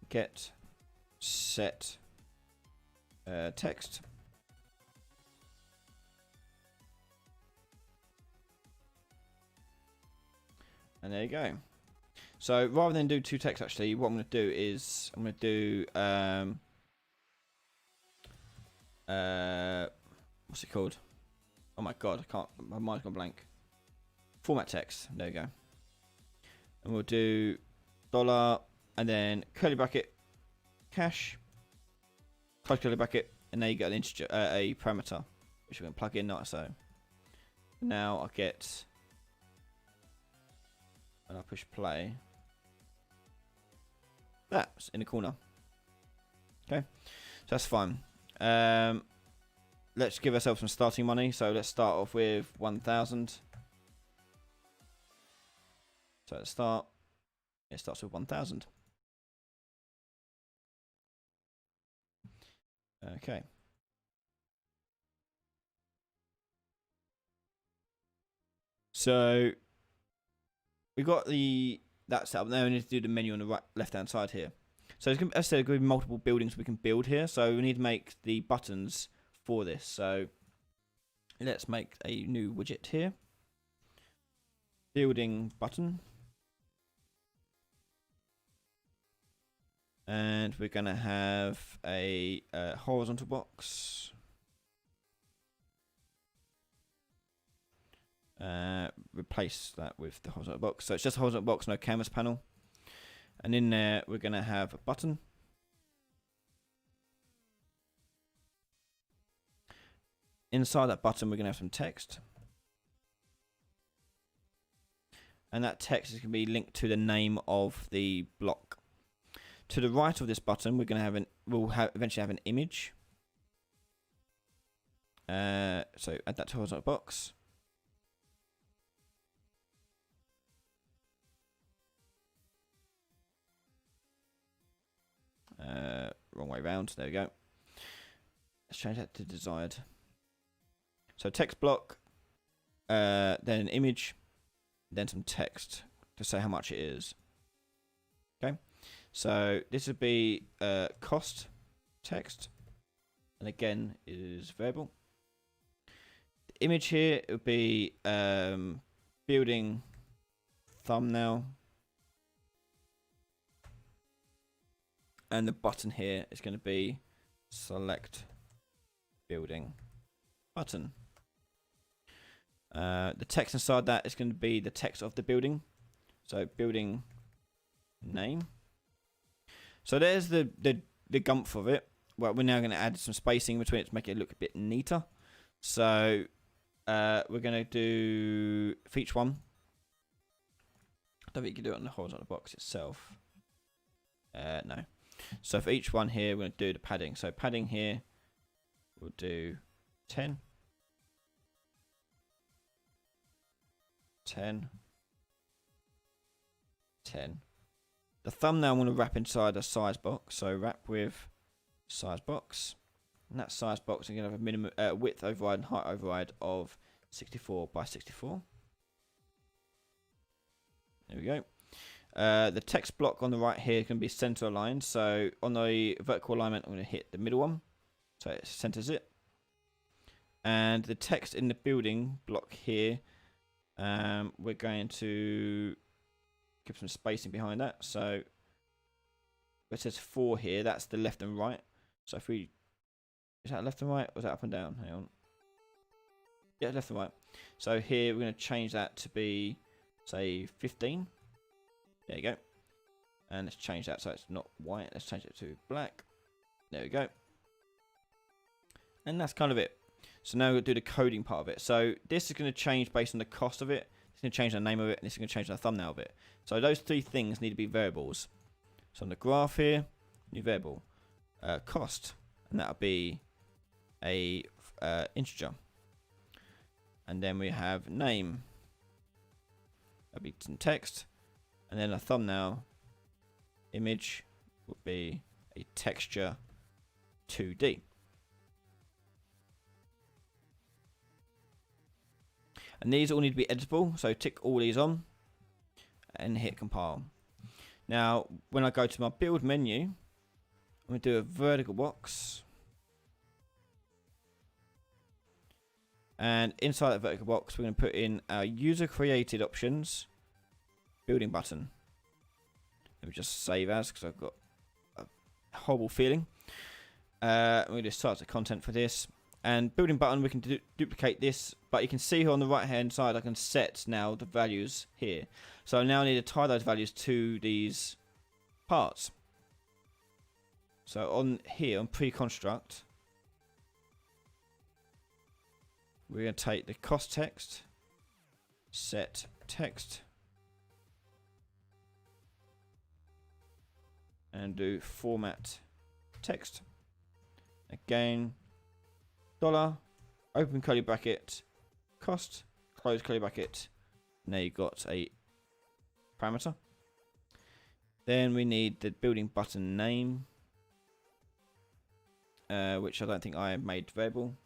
Get set text. And there you go. So rather than do two texts, actually, what I'm going to do is I'm going to do what's it called? Oh my god, I can't. My mind's gone blank. Format text. There we go. And we'll do dollar and then curly bracket cash. Close curly bracket, and there you get an integer, a parameter, which we're going to plug in like so. Now I get. And I push play. That's in the corner. Okay, so that's fine. Let's give ourselves some starting money. So let's start off with 1,000. So let's start. It starts with 1,000. Okay. So we got that set up. Now we need to do the menu on the right, left-hand side here. So as I said, there could be multiple buildings we can build here. So we need to make the buttons for this. So let's make a new widget here. Building button. And we're going to have a horizontal box. Replace that with the horizontal box. So it's just a horizontal box, no canvas panel. And in there, we're going to have a button. Inside that button, we're going to have some text. And that text is going to be linked to the name of the block. To the right of this button, we're going to have we'll eventually have an image. So add that to horizontal box. Wrong way round. There we go. Let's change that to desired. So text block, then an image, then some text to say how much it is. Okay. So this would be cost text, and again it is variable. The image here it would be building thumbnail. And the button here is going to be select building button. The text inside that is going to be the text of the building. So building name. So there's the gumph of it. Well, we're now going to add some spacing between it to make it look a bit neater. So we're going to do for each one. I don't think you can do it on the horizontal box itself. No. So for each one here, we're going to do the padding. So padding here, we'll do 10. 10. 10. The thumbnail I want to wrap inside a size box. So wrap with size box. And that size box is going to have a minimum width override and height override of 64 by 64. There we go. The text block on the right here can be center aligned. So on the vertical alignment, I'm going to hit the middle one. So it centers it. And the text in the building block here, we're going to give some spacing behind that. So it says 4 here. That's the left and right. So if we Is that left and right? Or is that up and down? Hang on. Yeah, left and right. So here we're going to change that to be, say, 15. There you go. And let's change that so it's not white. Let's change it to black. There we go. And that's kind of it. So now we're going to do the coding part of it. So this is going to change based on the cost of it. It's going to change the name of it. And this is going to change the thumbnail of it. So those three things need to be variables. So on the graph here, new variable. Cost. And that'll be a integer. And then we have name. That'll be some text. And then a thumbnail image would be a texture 2D. And these all need to be editable, so tick all these on and hit compile. Now, when I go to my build menu, I'm going to do a vertical box. And inside that vertical box, we're going to put in our user created options, building button. Let me just save as because I've got a horrible feeling. We're going to start the content for this. And building button, we can duplicate this, but you can see here on the right hand side, I can set now the values here. So I now need to tie those values to these parts. So on here, on pre-construct, we're going to take the cost text, set text, and do format text. Again, dollar, open curly bracket, cost, close curly bracket. Now you've got a parameter. Then we need the building button name, which I don't think I made variable.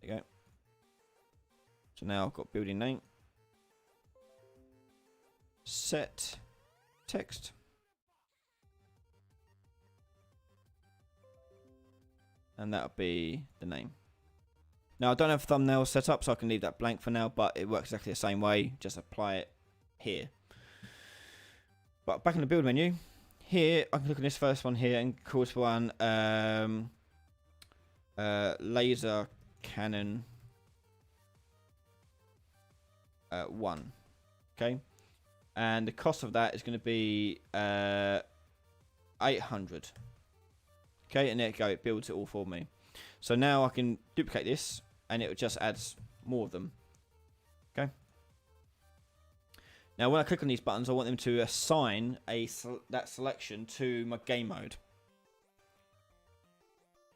There you go. So now I've got building name, set text, and that'll be the name. Now I don't have thumbnails set up, so I can leave that blank for now, but it works exactly the same way. Just apply it here. But back in the build menu, here I can look at this first one here and call this one laser cannon 1. Okay, and the cost of that is going to be 800. Okay, and there you go, it builds it all for me. So now I can duplicate this and it just adds more of them. Okay. Now when I click on these buttons, I want them to assign that selection to my game mode.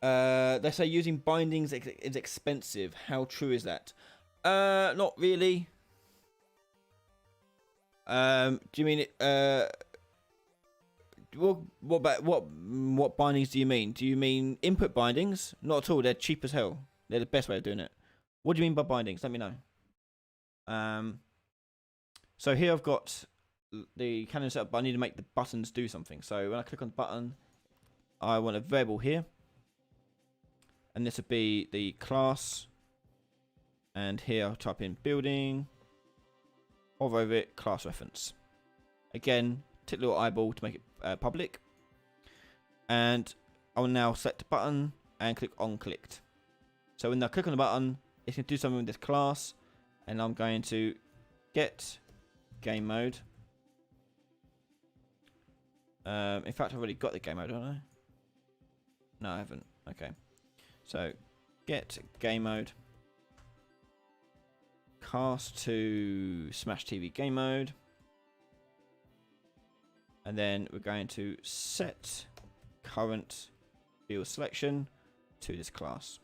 They say using bindings is expensive. How true is that? Not really. Do you mean it? What bindings do you mean? Do you mean input bindings? Not at all. They're cheap as hell. They're the best way of doing it. What do you mean by bindings? Let me know. So here I've got the cannon set up, but I need to make the buttons do something. So when I click on the button, I want a variable here, and this would be the class. And here I'll type in building. Hover over it, class reference. Again, tick the little eyeball to make it public. And I will now select the button and click on clicked. So when I click on the button, it's going to do something with this class. And I'm going to get game mode. In fact, I've already got the game mode, haven't I? No, I haven't. Okay. So get game mode. Cast to Smash TV game mode. And then we're going to set current field selection to this class.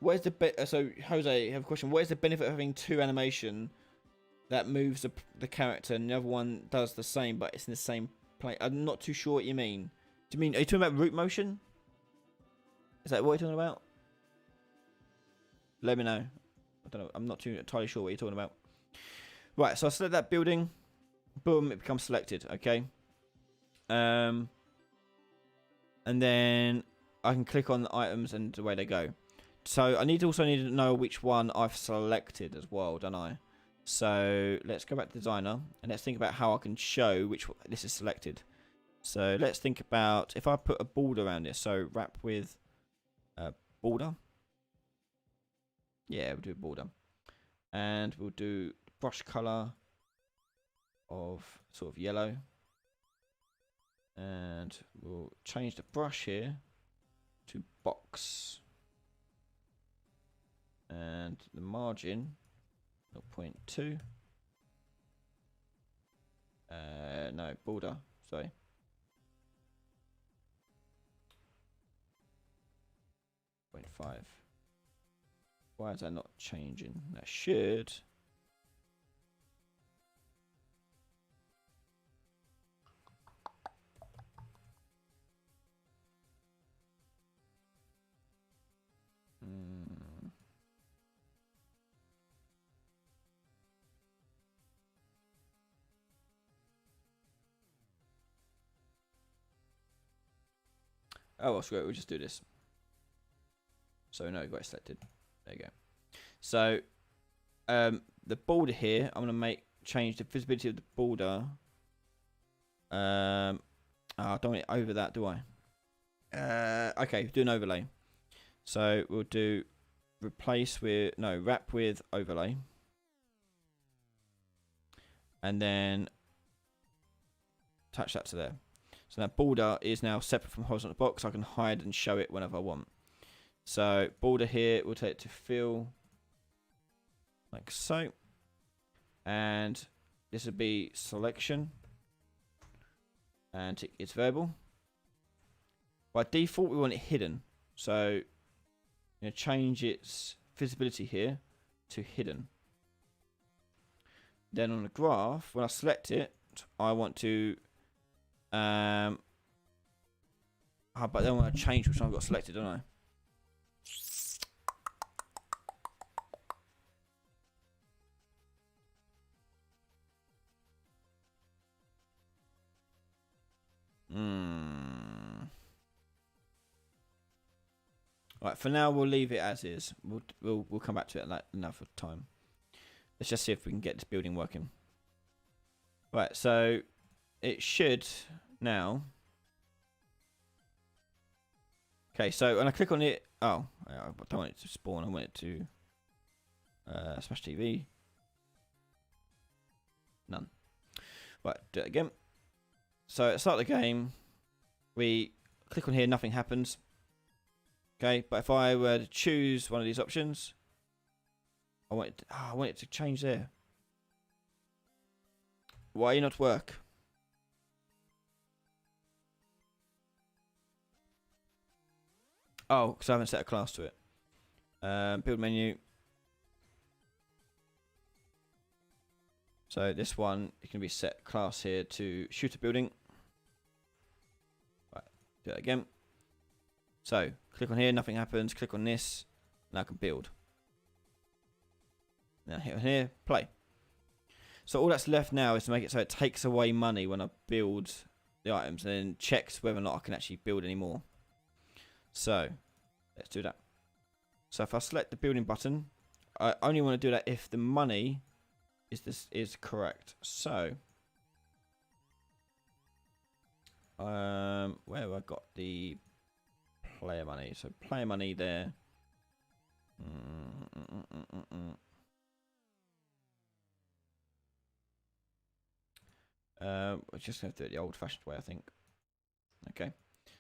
What is the so Jose, I have a question. What is the benefit of having two animation that moves the character and the other one does the same, but it's in the same place? I'm not too sure what you mean. Do you mean, are you talking about root motion? Is that what you're talking about? Let me know. I don't know. I'm not too entirely sure what you're talking about. Right, so I select that building. Boom, it becomes selected. Okay. And then I can click on the items and away they go. So I also need to know which one I've selected as well, don't I? So let's go back to designer and let's think about how I can show which this is selected. So let's think about if I put a border around it. So wrap with a border. Yeah, we'll do a border. And we'll do brush color of sort of yellow. And we'll change the brush here to box. And the margin 0.2. No, border, sorry. 0.5. Why is that not changing? That should. Oh, well, screw it. We'll just do this. So no, got it selected. There you go. So the border here, I'm gonna change the visibility of the border. I don't want it over that, do I? Okay, do an overlay. So we'll do wrap with overlay, and then attach that to there. So that border is now separate from horizontal box. I can hide and show it whenever I want. So border here, we'll take it to fill, like so. And this would be selection. And it's variable. By default, we want it hidden. So I'm going to change its visibility here to hidden. Then on the graph, when I select it, I want to but then I want to change which one I've got selected, don't I? Right, for now we'll leave it as is. We'll come back to it at another time. Let's just see if we can get this building working. Right, so it should now. Okay, so when I click on it, I don't want it to spawn. I want it to smash TV. None. Right, do it again. So at the start of the game, we click on here, nothing happens. Okay, but if I were to choose one of these options, I want it to change there. Why not work? Oh, because I haven't set a class to it. Build menu. So this one, it can be set class here to shooter building. Right, do that again. So click on here, nothing happens. Click on this, now I can build. Now hit on here, play. So all that's left now is to make it so it takes away money when I build the items and then checks whether or not I can actually build any more. So let's do that. So if I select the building button, I only want to do that if the money is correct. So where have I got the player money? So player money there. We're just going to do it the old-fashioned way, I think. Okay,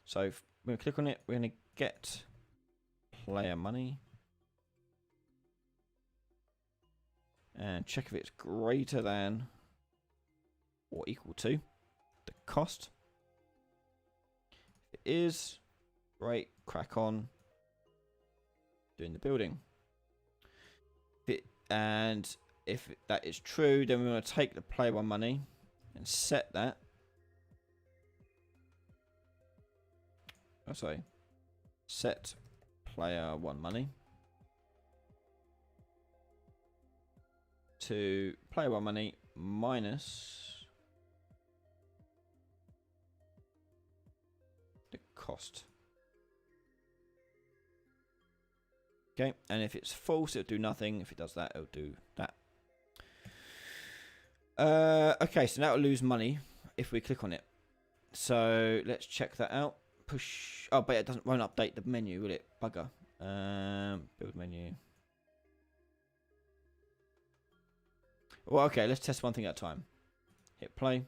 so we're going to click on it. We're going to get player money and check if it's greater than or equal to the cost. If it is, great, crack on doing the building. And if that is true, then we want to take the player one money and set that. Oh, sorry. Set player one money to player one money minus the cost. Okay, and if it's false, it'll do nothing. If it does that, it'll do that. Okay, so now it'll lose money if we click on it. So let's check that out. Push. Oh, but it won't update the menu, will it? Bugger. Build menu. Well, okay, let's test one thing at a time. Hit play.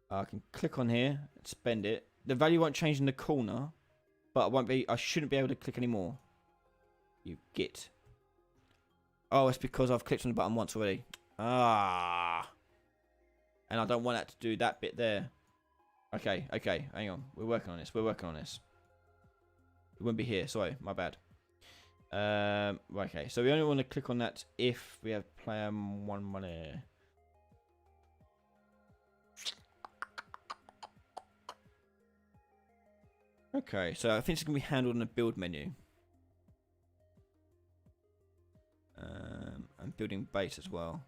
I can click on here and spend it. The value won't change in the corner, but I shouldn't be able to click anymore. You git. Oh, it's because I've clicked on the button once already. Ah. And I don't want that to do that bit there. Okay, hang on. We're working on this. It won't be here. Sorry, my bad. Okay, so we only want to click on that if we have player 1 money. Okay, so I think it's going to be handled in the build menu. And building base as well.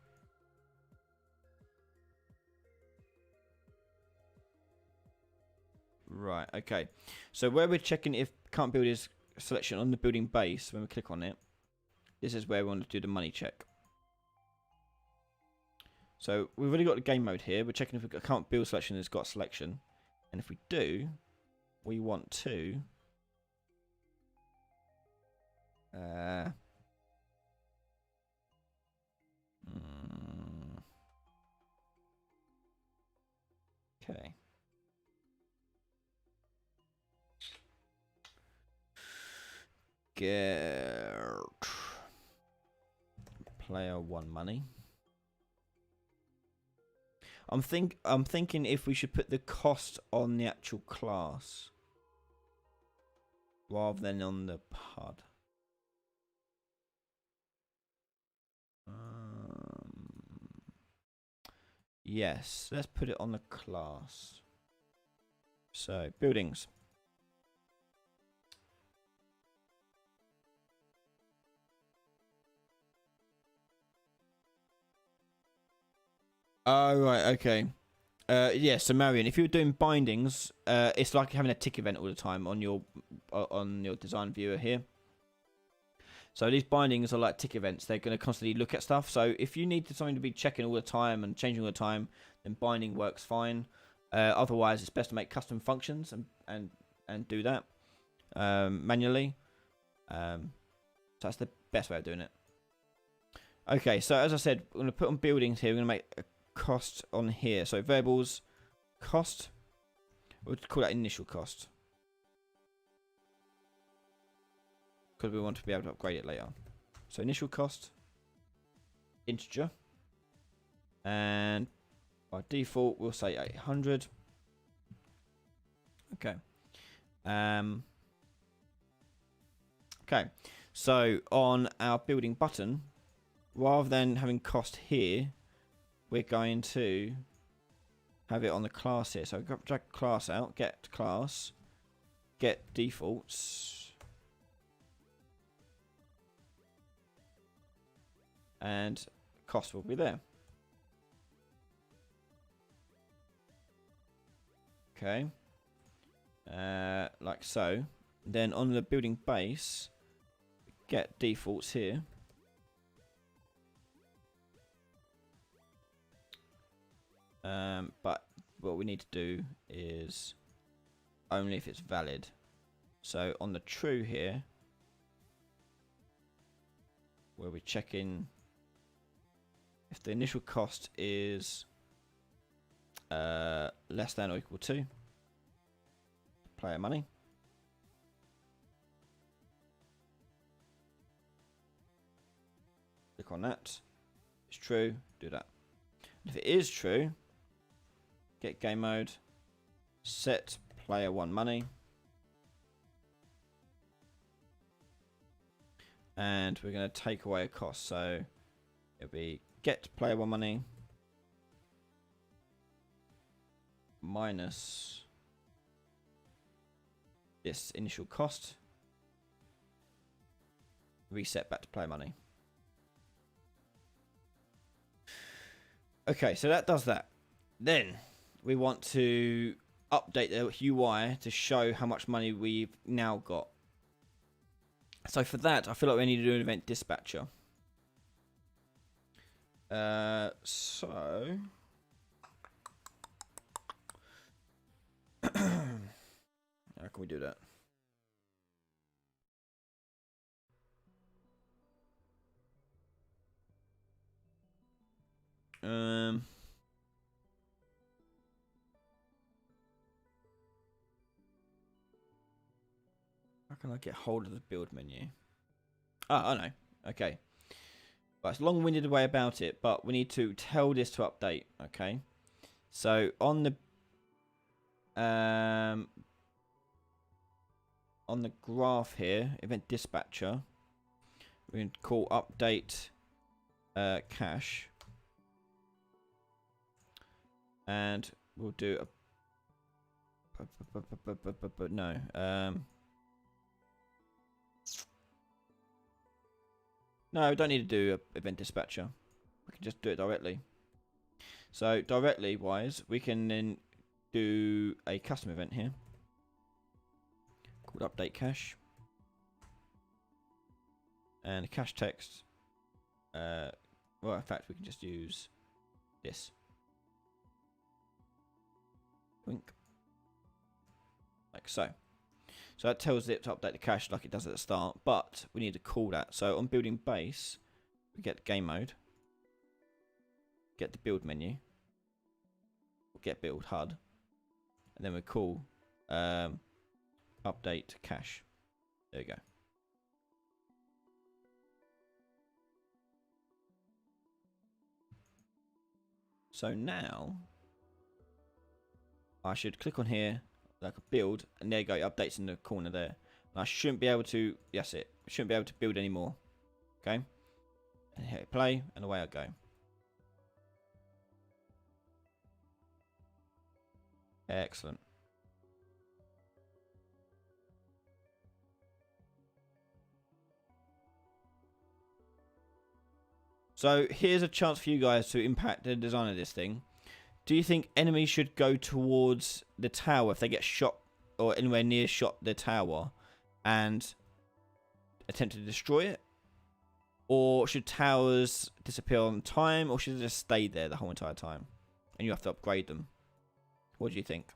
Right, okay. So where we're checking if can't build is selection on the building base, when we click on it, this is where we want to do the money check. So we've already got the game mode here. We're checking if we can't build selection has got selection. And if we do, we want to okay. Get player 1 money. I'm thinking if we should put the cost on the actual class rather than on the PUD. Yes, let's put it on the class. So, buildings. Oh, right, okay. Yeah, so Marion, if you're doing bindings, it's like having a tick event all the time on your design viewer here. So these bindings are like tick events. They're going to constantly look at stuff. So if you need something to be checking all the time and changing all the time, then binding works fine. Otherwise, it's best to make custom functions and do that manually. So that's the best way of doing it. Okay, so as I said, we're going to put on buildings here. We're going to make a cost on here. So variables, cost. We'll call that initial cost, because we want to be able to upgrade it later. So initial cost, integer, and by default we'll say 800. Okay. Okay. So on our building button, rather than having cost here, we're going to have it on the class here. So drag class out, get class, get defaults, and cost will be there. Okay. Like so. Then on the building base, get defaults here. But what we need to do is only if it's valid. So on the true here, where we're checking if the initial cost is less than or equal to player money. Click on that. If it's true, do that. And if it is true, get game mode, set player 1 money, and we're going to take away a cost. So it'll be get player 1 money minus this initial cost, reset back to player money. Okay, so that does that. Then we want to update the UI to show how much money we've now got. So for that, I feel like we need to do an event dispatcher. So how can we do that? How can I get hold of the build menu? Ah, I know. Okay. But it's a long-winded way about it, but we need to tell this to update. Okay. So on the graph here, event dispatcher, we can call update cache, and we'll do a no. No, we don't need to do a event dispatcher. We can just do it directly. So directly wise, we can then do a custom event here called update cache, and cache text. Well, in fact, we can just use this. Wink. Like so. So that tells it to update the cache like it does at the start, but we need to call that. So on building base, we get game mode, get the build menu, get build HUD, and then we call update cache. There you go. So now I should click on here, like a build, and there you go, it updates in the corner there. And I shouldn't be able to, yes it, shouldn't be able to build anymore. Okay, and hit play, and away I go. Excellent. So here's a chance for you guys to impact the design of this thing. Do you think enemies should go towards the tower if they get shot or anywhere near shot the tower and attempt to destroy it? Or should towers disappear on time, or should they just stay there the whole entire time and you have to upgrade them? What do you think?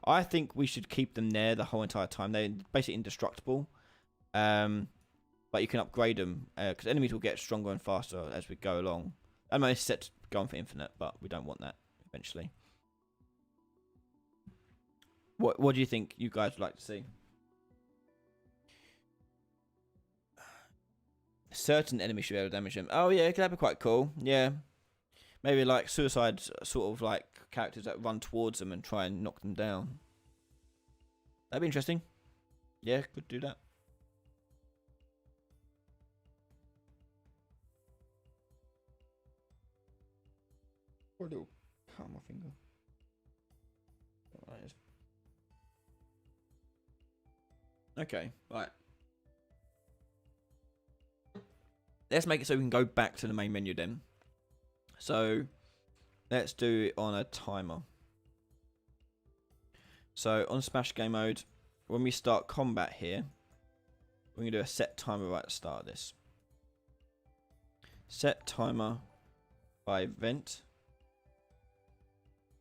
I think we should keep them there the whole entire time. They're basically indestructible. But you can upgrade them because enemies will get stronger and faster as we go along. I mean, it's set to go on for infinite, but we don't want that eventually. What do you think you guys would like to see? Certain enemies should be able to damage them. Oh yeah, that'd be quite cool. Yeah, maybe like suicide sort of like characters that run towards them and try and knock them down. That'd be interesting. Yeah, could do that. Or a little cut on my finger. Okay, right. Let's make it so we can go back to the main menu then. So let's do it on a timer. So on Smash game mode, when we start combat here, we're going to do a set timer right at the start of this. Set timer by event.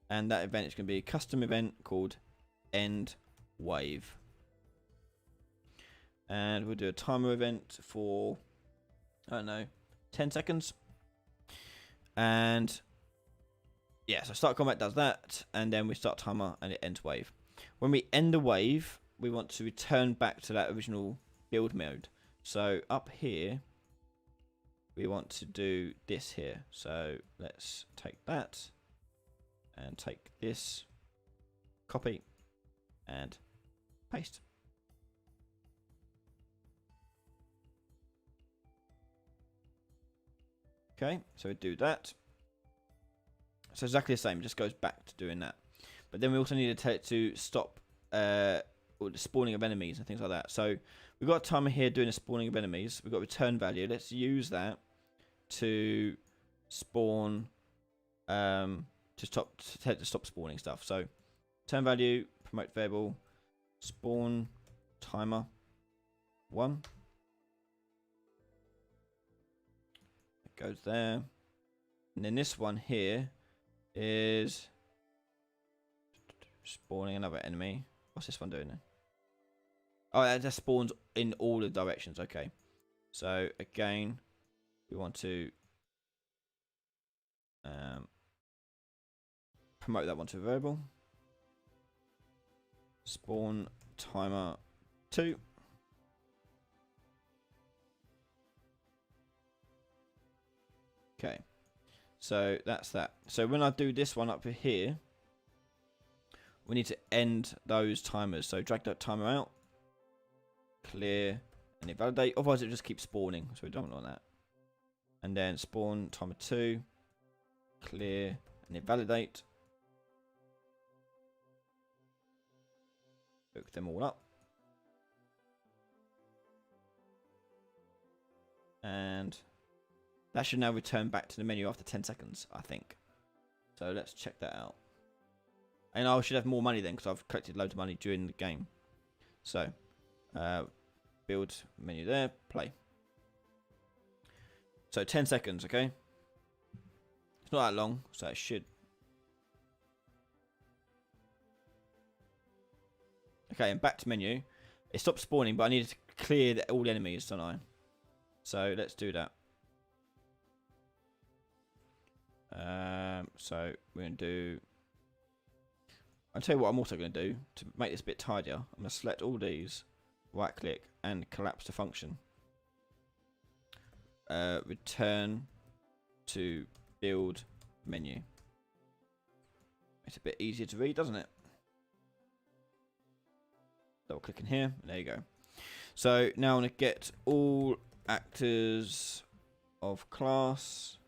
And that event is going to be a custom event called End Wave. And we'll do a timer event for, I don't know, 10 seconds. And yeah, so start combat does that, and then we start timer and it ends wave. When we end the wave, we want to return back to that original build mode. So up here, we want to do this here. So let's take that and take this, copy and paste. Okay, so we do that. So exactly the same, just goes back to doing that. But then we also need to tell it to stop the spawning of enemies and things like that. So we've got a timer here doing the spawning of enemies. We've got return value. Let's use that to spawn to stop spawning stuff. So return value, promote variable, spawn timer 1. It goes there. And then this one here is spawning another enemy. What's this one doing then? Oh, that spawns in all the directions. Okay. So again, we want to promote that one to a variable. Spawn timer 2. Okay. So that's that. So when I do this one up here, we need to end those timers. So drag that timer out, clear, and invalidate. Otherwise it just keeps spawning, so we don't want that. And then spawn timer 2, clear, and invalidate. Hook them all up. And that should now return back to the menu after 10 seconds, I think. So let's check that out. And I should have more money then, because I've collected loads of money during the game. So, build menu there, play. So 10 seconds, okay? It's not that long, so it should. Okay, and back to menu. It stopped spawning, but I needed to clear all the enemies, don't I? So let's do that. So we're going to do... I'll tell you what I'm also going to do to make this a bit tidier. I'm going to select all these, right click, and collapse the function. Return to build menu. It's a bit easier to read, doesn't it? Double click in here, and there you go. So now I want to get all actors of class,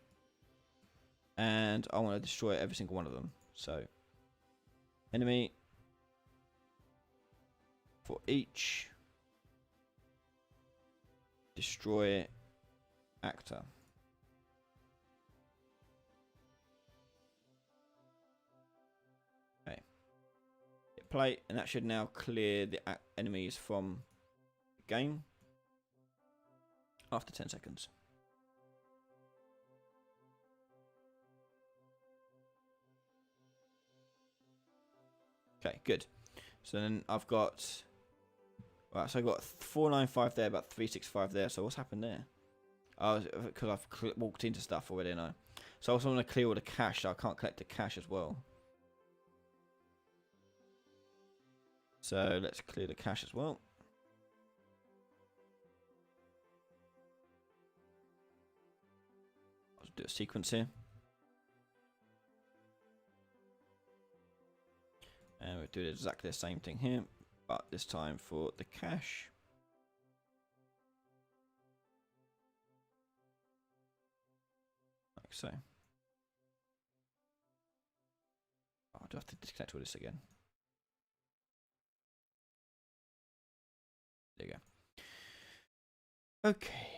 and I want to destroy every single one of them. So enemy for each destroy actor. Okay. Hit play, and that should now clear the enemies from the game after 10 seconds. Okay, good. So then I've got... Right, so I've got 495 there, about 365 there. So what's happened there? Oh, because I've walked into stuff already, now. So I also want to clear all the cash, so I can't collect the cash as well. So let's clear the cache as well. I'll do a sequence here. And we'll do exactly the same thing here, but this time for the cache. Like so. Oh, I do have to disconnect all this again. There you go. Okay.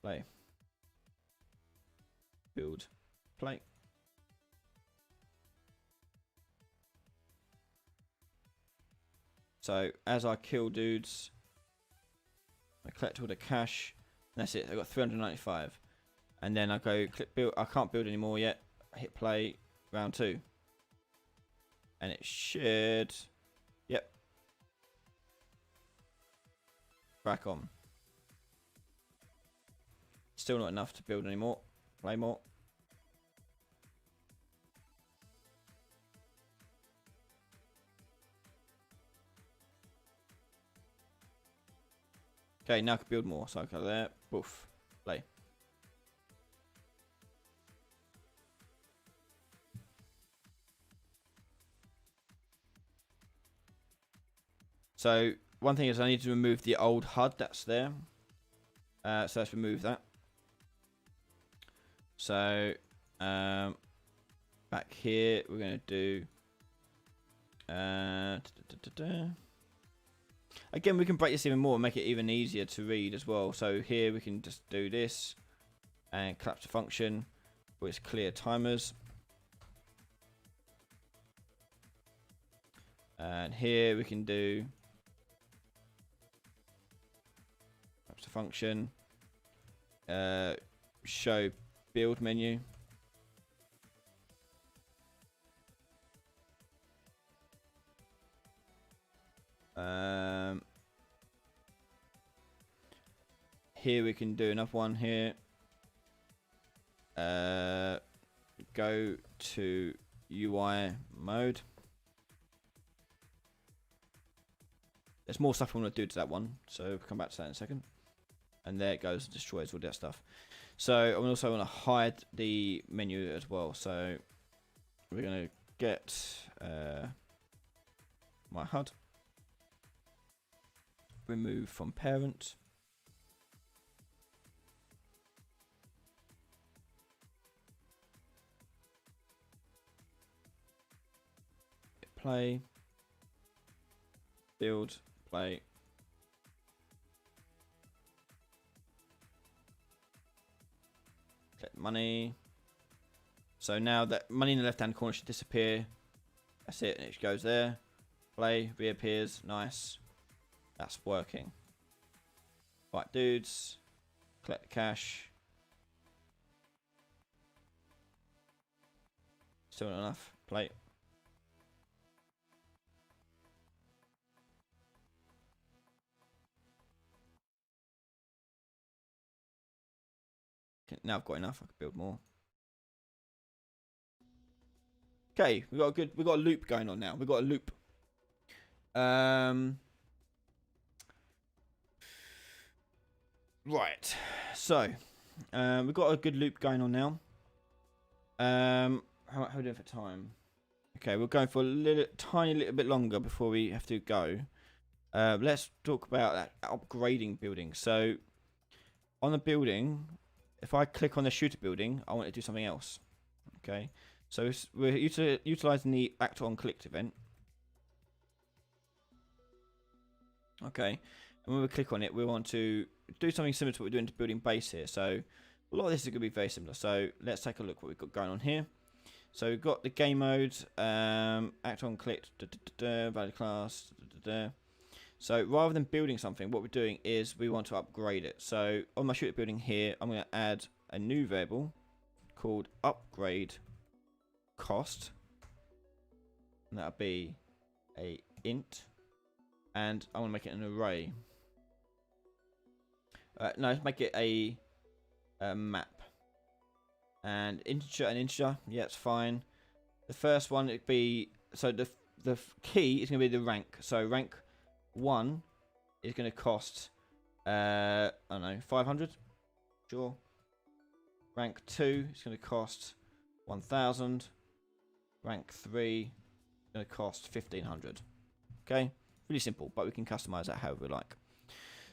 Play. Build. Play. So as I kill dudes, I collect all the cash. And that's it. I got 395, and then I go click build. I can't build anymore yet. I hit play. Round 2, and it should. Yep. Back on. Still not enough to build anymore. Play more. Okay, now I can build more. So I go there. Boof. Play. So one thing is I need to remove the old HUD that's there. So let's remove that. So back here we're going to do again, we can break this even more and make it even easier to read as well. So here we can just do this and collapse the function with clear timers. And here we can do collapse the function, show build menu. Here we can do another one here. Go to UI mode. There's more stuff I want to do to that one, so we'll come back to that in a second. And there it goes, destroys all that stuff. So I also want to hide the menu as well. So we're going to get my HUD. Remove from parent. Play. Build. Play. Click money. So now that money in the left hand corner should disappear. That's it, and it goes there. Play, reappears, nice. That's working. Right, dudes. Collect the cash. Still not enough. Play. Now I've got enough. I can build more. Okay, we got a loop going on now. We got a loop. Right. So, we've got a good loop going on now. How are we doing for time? Okay, we're going for a tiny little bit longer before we have to go. Let's talk about that upgrading building. So, on the building, if I click on the shooter building, I want to do something else. Okay, so we're utilizing the act on clicked event. Okay, and when we click on it, we want to do something similar to what we're doing to building base here. So a lot of this is going to be very similar. So let's take a look what we've got going on here. So we've got the game mode, act on clicked, value class. So rather than building something, what we're doing is we want to upgrade it. So on my shooter building here, I'm going to add a new variable called upgrade cost. And that'll be a int. And I want to make it an array. No, let's make it a map. And integer, yeah, it's fine. The first one, it'd be, so the key is going to be the rank. So rank 1 is going to cost, I don't know, 500. Sure. Rank 2 is going to cost 1,000. Rank 3 is going to cost 1,500. Okay, really simple, but we can customize that however we like.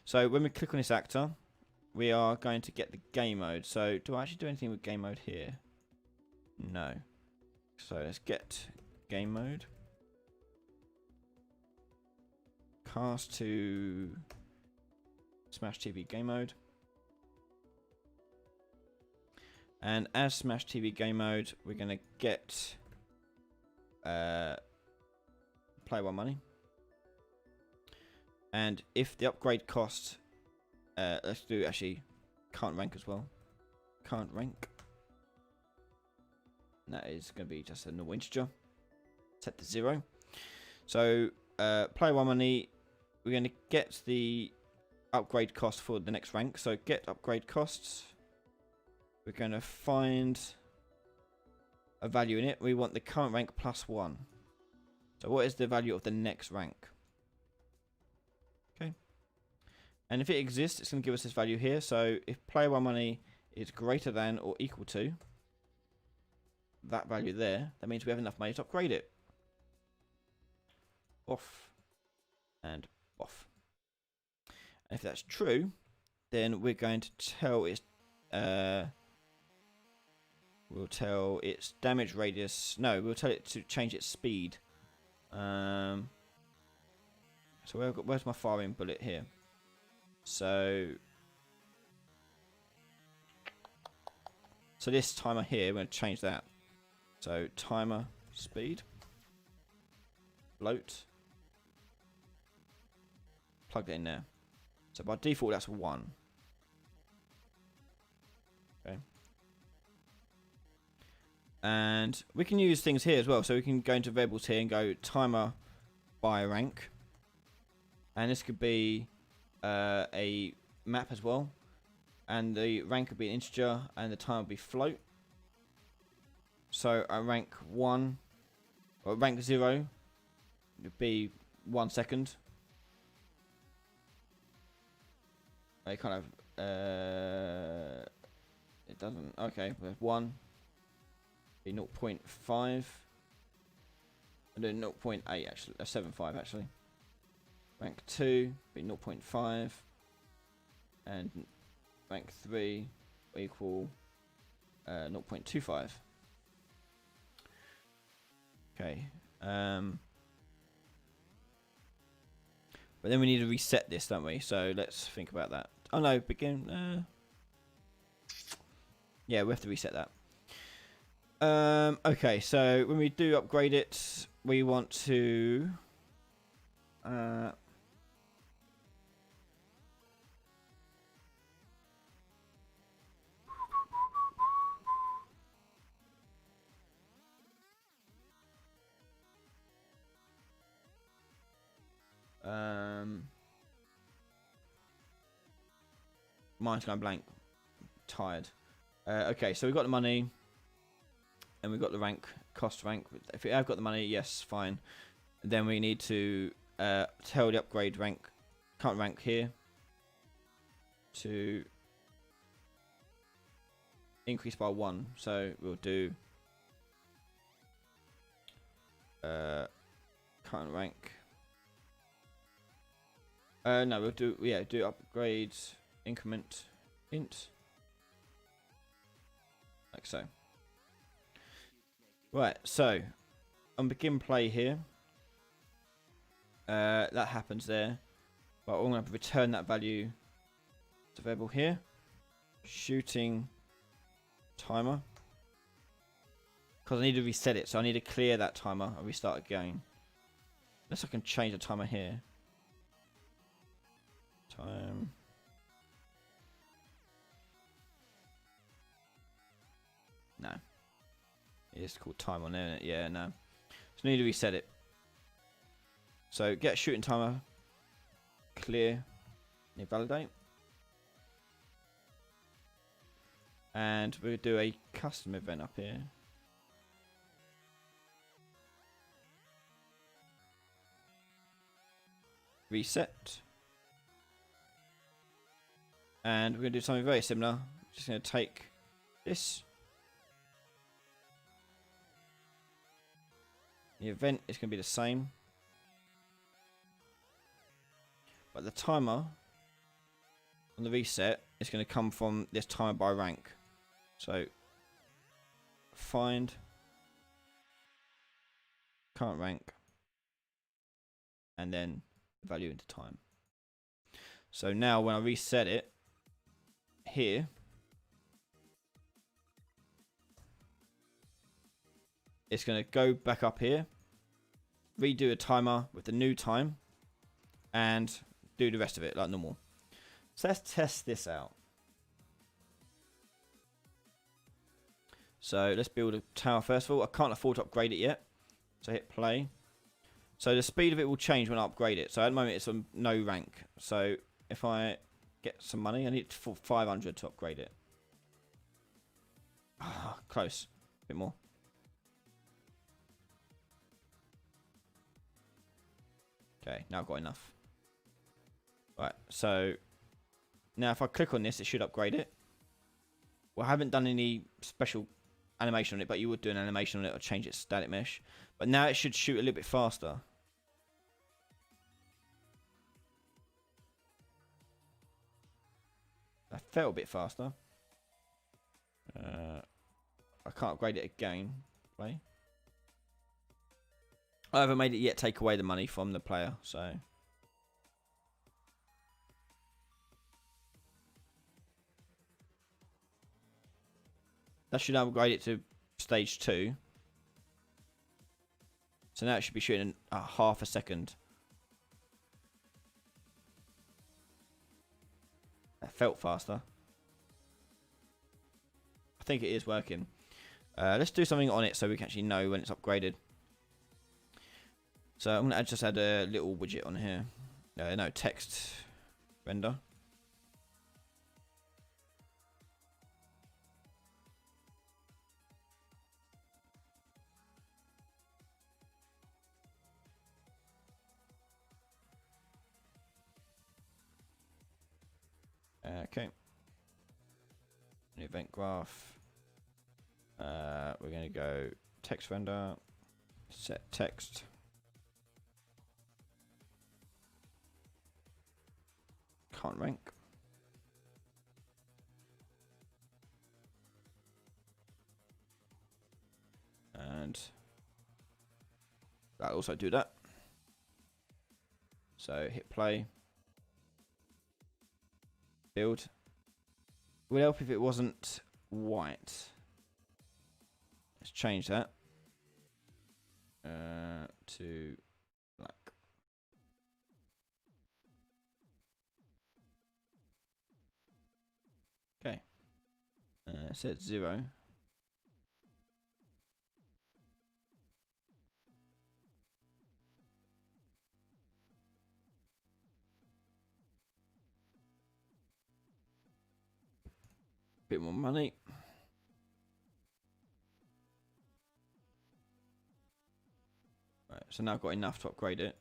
So when we click on this actor, we are going to get the game mode. So do I actually do anything with game mode here? No. So let's get game mode. Cast to Smash TV game mode. And as Smash TV game mode, we're going to get play one money. And if the upgrade cost, let's do actually can't rank as well. Can't rank. And that is going to be just a normal integer. Set to 0. So play one money. We're going to get the upgrade cost for the next rank. So get upgrade costs. We're going to find a value in it. We want the current rank plus 1. So what is the value of the next rank? Okay. And if it exists, it's going to give us this value here. So if player one money is greater than or equal to that value there, that means we have enough money to upgrade it. Off and off. And if that's true, then we're going to tell its we'll tell its damage radius. No, we'll tell it to change its speed. So where's my firing bullet here? So this timer here, we're going to change that. So timer speed, float, plug that in there. So by default, that's 1. Okay. And we can use things here as well. So we can go into variables here and go timer by rank. And this could be a map as well. And the rank could be an integer and the time would be float. So at rank 1, or rank 0, would be 1 second. It kind of, it doesn't, okay, there's 1, be 0.5, and then 0.8 actually, 7.5 actually. Rank 2, be 0.5, and rank 3 will equal 0.25. Okay, but then we need to reset this, don't we? So let's think about that. Oh no, begin. Yeah, we have to reset that. Okay, so when we do upgrade it, we want to. Mine's going blank. Tired. Okay, so we've got the money, and we've got the rank, cost rank. If we have got the money, yes, fine. Then we need to tell the upgrade rank, current rank here, to increase by 1. So we'll do current rank. No, we'll do do upgrades increment int, like so. Right, so on begin play here, that happens there, but I'm going to return that value to variable here. Shooting timer, because I need to reset it, so I need to clear that timer and restart again. Unless I can change the timer here. Time. No. It's called time on there, isn't it? Yeah, no. So I need to reset it. So get shooting timer, clear, and validate. And we'll do a custom event up here. Reset. And we're going to do something very similar. Just going to take this. The event is going to be the same. But the timer on the reset is going to come from this timer by rank. So find current rank and then the value into time. So now when I reset it here, it's going to go back up here, redo a timer with the new time, and do the rest of it like normal. So let's test this out. So let's build a tower first of all. I can't afford to upgrade it yet, so hit play. So the speed of it will change when I upgrade it. So at the moment it's on no rank. So if I get some money, I need 500 to upgrade it. Ah, close. A bit more. Okay, now I've got enough. Right, so now if I click on this, it should upgrade it. Well, I haven't done any special animation on it, but you would do an animation on it or change its static mesh. But now it should shoot a little bit faster. I felt a bit faster. I can't upgrade it again. Play. I haven't made it yet take away the money from the player, so. That should upgrade it to stage 2. So now it should be shooting in half a second. That felt faster. I think it is working. Let's do something on it so we can actually know when it's upgraded. So I'm going to just add a little widget on here. No, text render. Okay. An event graph. We're going to go text render. Set text. Can't rank. And that'll also do that. So hit play. Build. Would help if it wasn't white. Let's change that to black. Okay. Set 0. Bit more money. Right, so now I've got enough to upgrade it.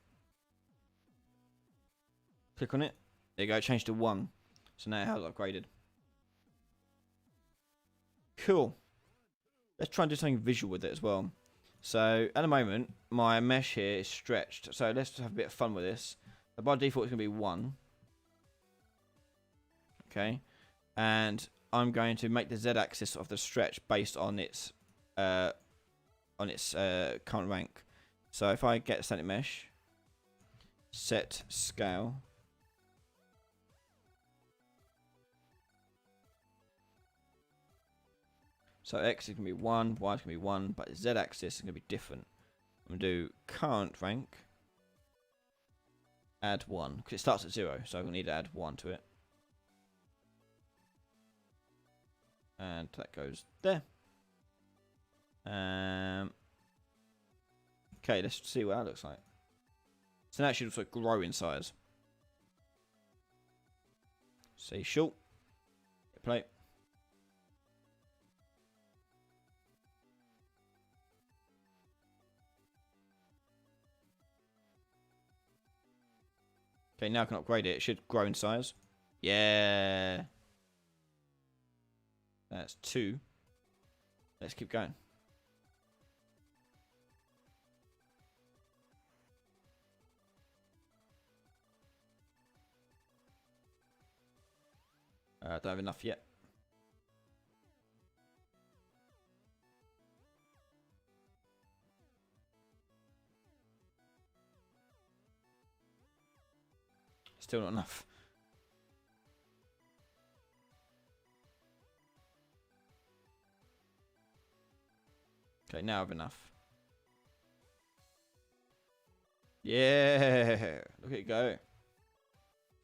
Click on it. There you go, change to 1. So now it has upgraded. Cool. Let's try and do something visual with it as well. So at the moment, my mesh here is stretched. So let's have a bit of fun with this. So by default, it's going to be 1. Okay. And I'm going to make the z-axis of the stretch based on its current rank. So if I get static mesh, set scale. So X is going to be 1, Y is going to be 1, but the Z axis is going to be different. I'm going to do current rank, add 1, because it starts at 0, so I'm going to need to add 1 to it. And that goes there. Okay, let's see what that looks like. So now it should also grow in size. Say short. Hit play. Okay, now I can upgrade it. It should grow in size. Yeah. That's 2. Let's keep going. I don't have enough yet. Still not enough. Okay, now I have enough. Yeah, look at it go.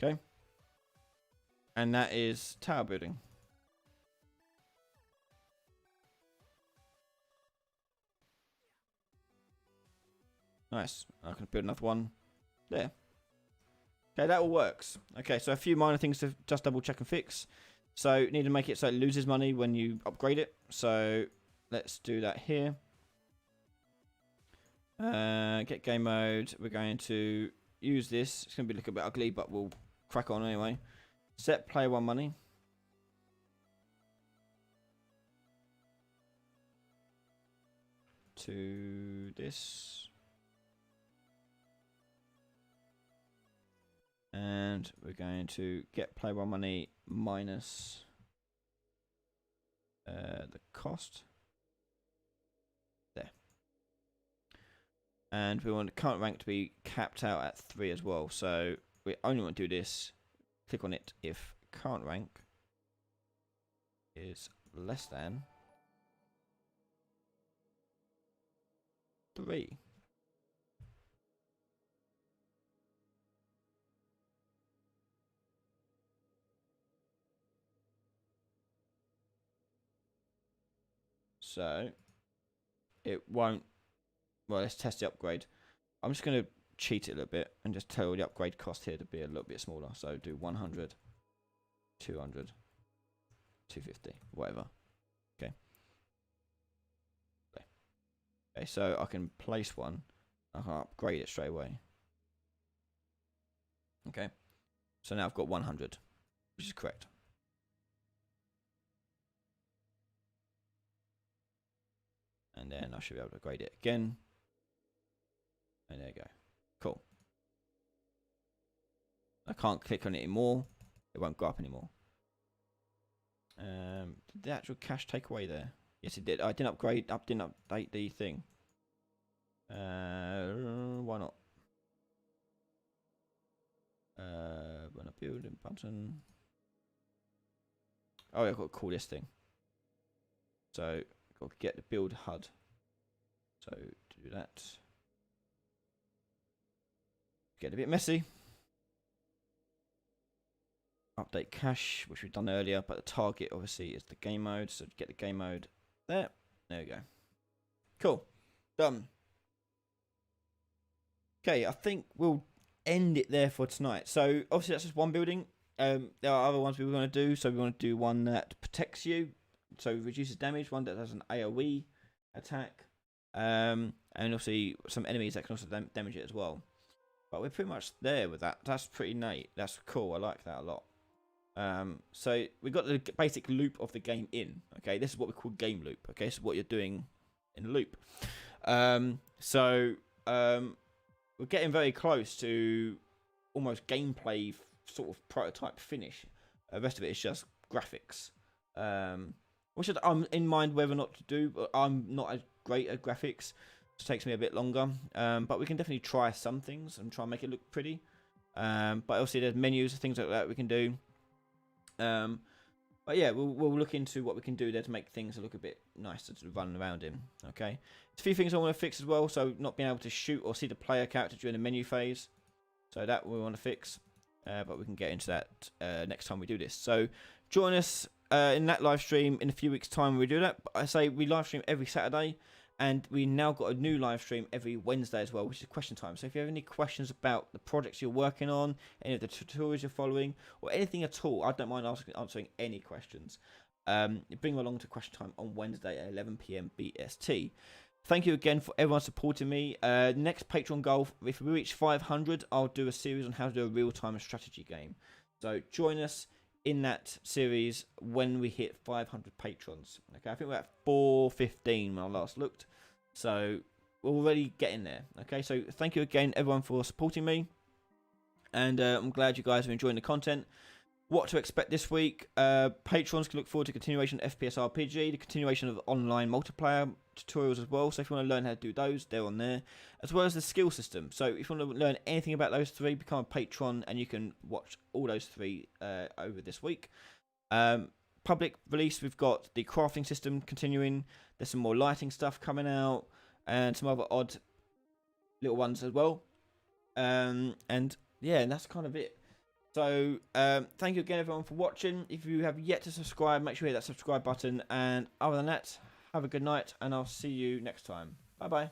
Okay. And that is tower building. Nice. I can build another one there. Okay, that all works. Okay, so a few minor things to just double check and fix. So need to make it so it loses money when you upgrade it. So let's do that here. Get game mode. We're going to use this. It's going to be a little bit ugly, but we'll crack on anyway. Set player 1 money. To this. And we're going to get player 1 money minus the cost. There. And we want the current rank to be capped out at 3 as well. So we only want to do this. Click on it if current rank is less than 3. So it won't. Well, let's test the upgrade. I'm just going to cheat it a little bit and just tell the upgrade cost here to be a little bit smaller. So do 100, 200, 250, whatever. Okay. Okay, so I can place one. I can upgrade it straight away. Okay. So now I've got 100, which is correct. And then I should be able to upgrade it again. And there you go. Cool. I can't click on it anymore. It won't go up anymore. Did the actual cache take away there? Yes, it did. I didn't upgrade. I didn't update the thing. Why not? Run a building button. Oh, yeah, I've got to call this thing. So I've got to get the build HUD. So to do that, get a bit messy. Update cache, which we've done earlier, but the target obviously is the game mode. So to get the game mode there. There we go. Cool. Done. Okay, I think we'll end it there for tonight. So obviously that's just one building. There are other ones we were going to do. So we want to do one that protects you, so reduces damage. One that has an AOE attack, and obviously some enemies that can also damage it as well. But we're pretty much there with that. That's pretty neat. That's cool. I like that a lot. So we got the basic loop of the game in. Okay, this is what we call game loop. Okay, so what you're doing in a loop. We're getting very close to almost gameplay sort of prototype finish. The rest of it is just graphics, which I'm in mind whether or not to do. But I'm not as great at graphics. It takes me a bit longer, but we can definitely try some things and try and make it look pretty. But obviously there's menus and things like that we can do. But yeah, we'll look into what we can do there to make things look a bit nicer to run around in. Okay, there's a few things I want to fix as well. So not being able to shoot or see the player character during the menu phase. So that we want to fix. But we can get into that next time we do this. So join us in that live stream in a few weeks' time when we do that. But I say we live stream every Saturday. And we now got a new live stream every Wednesday as well, which is question time. So if you have any questions about the projects you're working on, any of the tutorials you're following, or anything at all, I don't mind answering any questions. Bring them along to question time on Wednesday at 11 PM BST. Thank you again for everyone supporting me. Next Patreon goal, if we reach 500, I'll do a series on how to do a real-time strategy game. So join us in that series when we hit 500 patrons. Okay, I think we're at 415 when I last looked. So we're already getting there. Okay, so thank you again, everyone, for supporting me. And I'm glad you guys are enjoying the content. What to expect this week? Patrons can look forward to continuation of FPS RPG, the continuation of online multiplayer tutorials as well. So if you want to learn how to do those, they're on there, as well as the skill system. So if you want to learn anything about those three, become a patron and you can watch all those three over this week. Public release, we've got the crafting system continuing. There's some more lighting stuff coming out and some other odd little ones as well. And yeah, and that's kind of it. So thank you again, everyone, for watching. If you have yet to subscribe, make sure you hit that subscribe button. And other than that, have a good night, and I'll see you next time. Bye bye.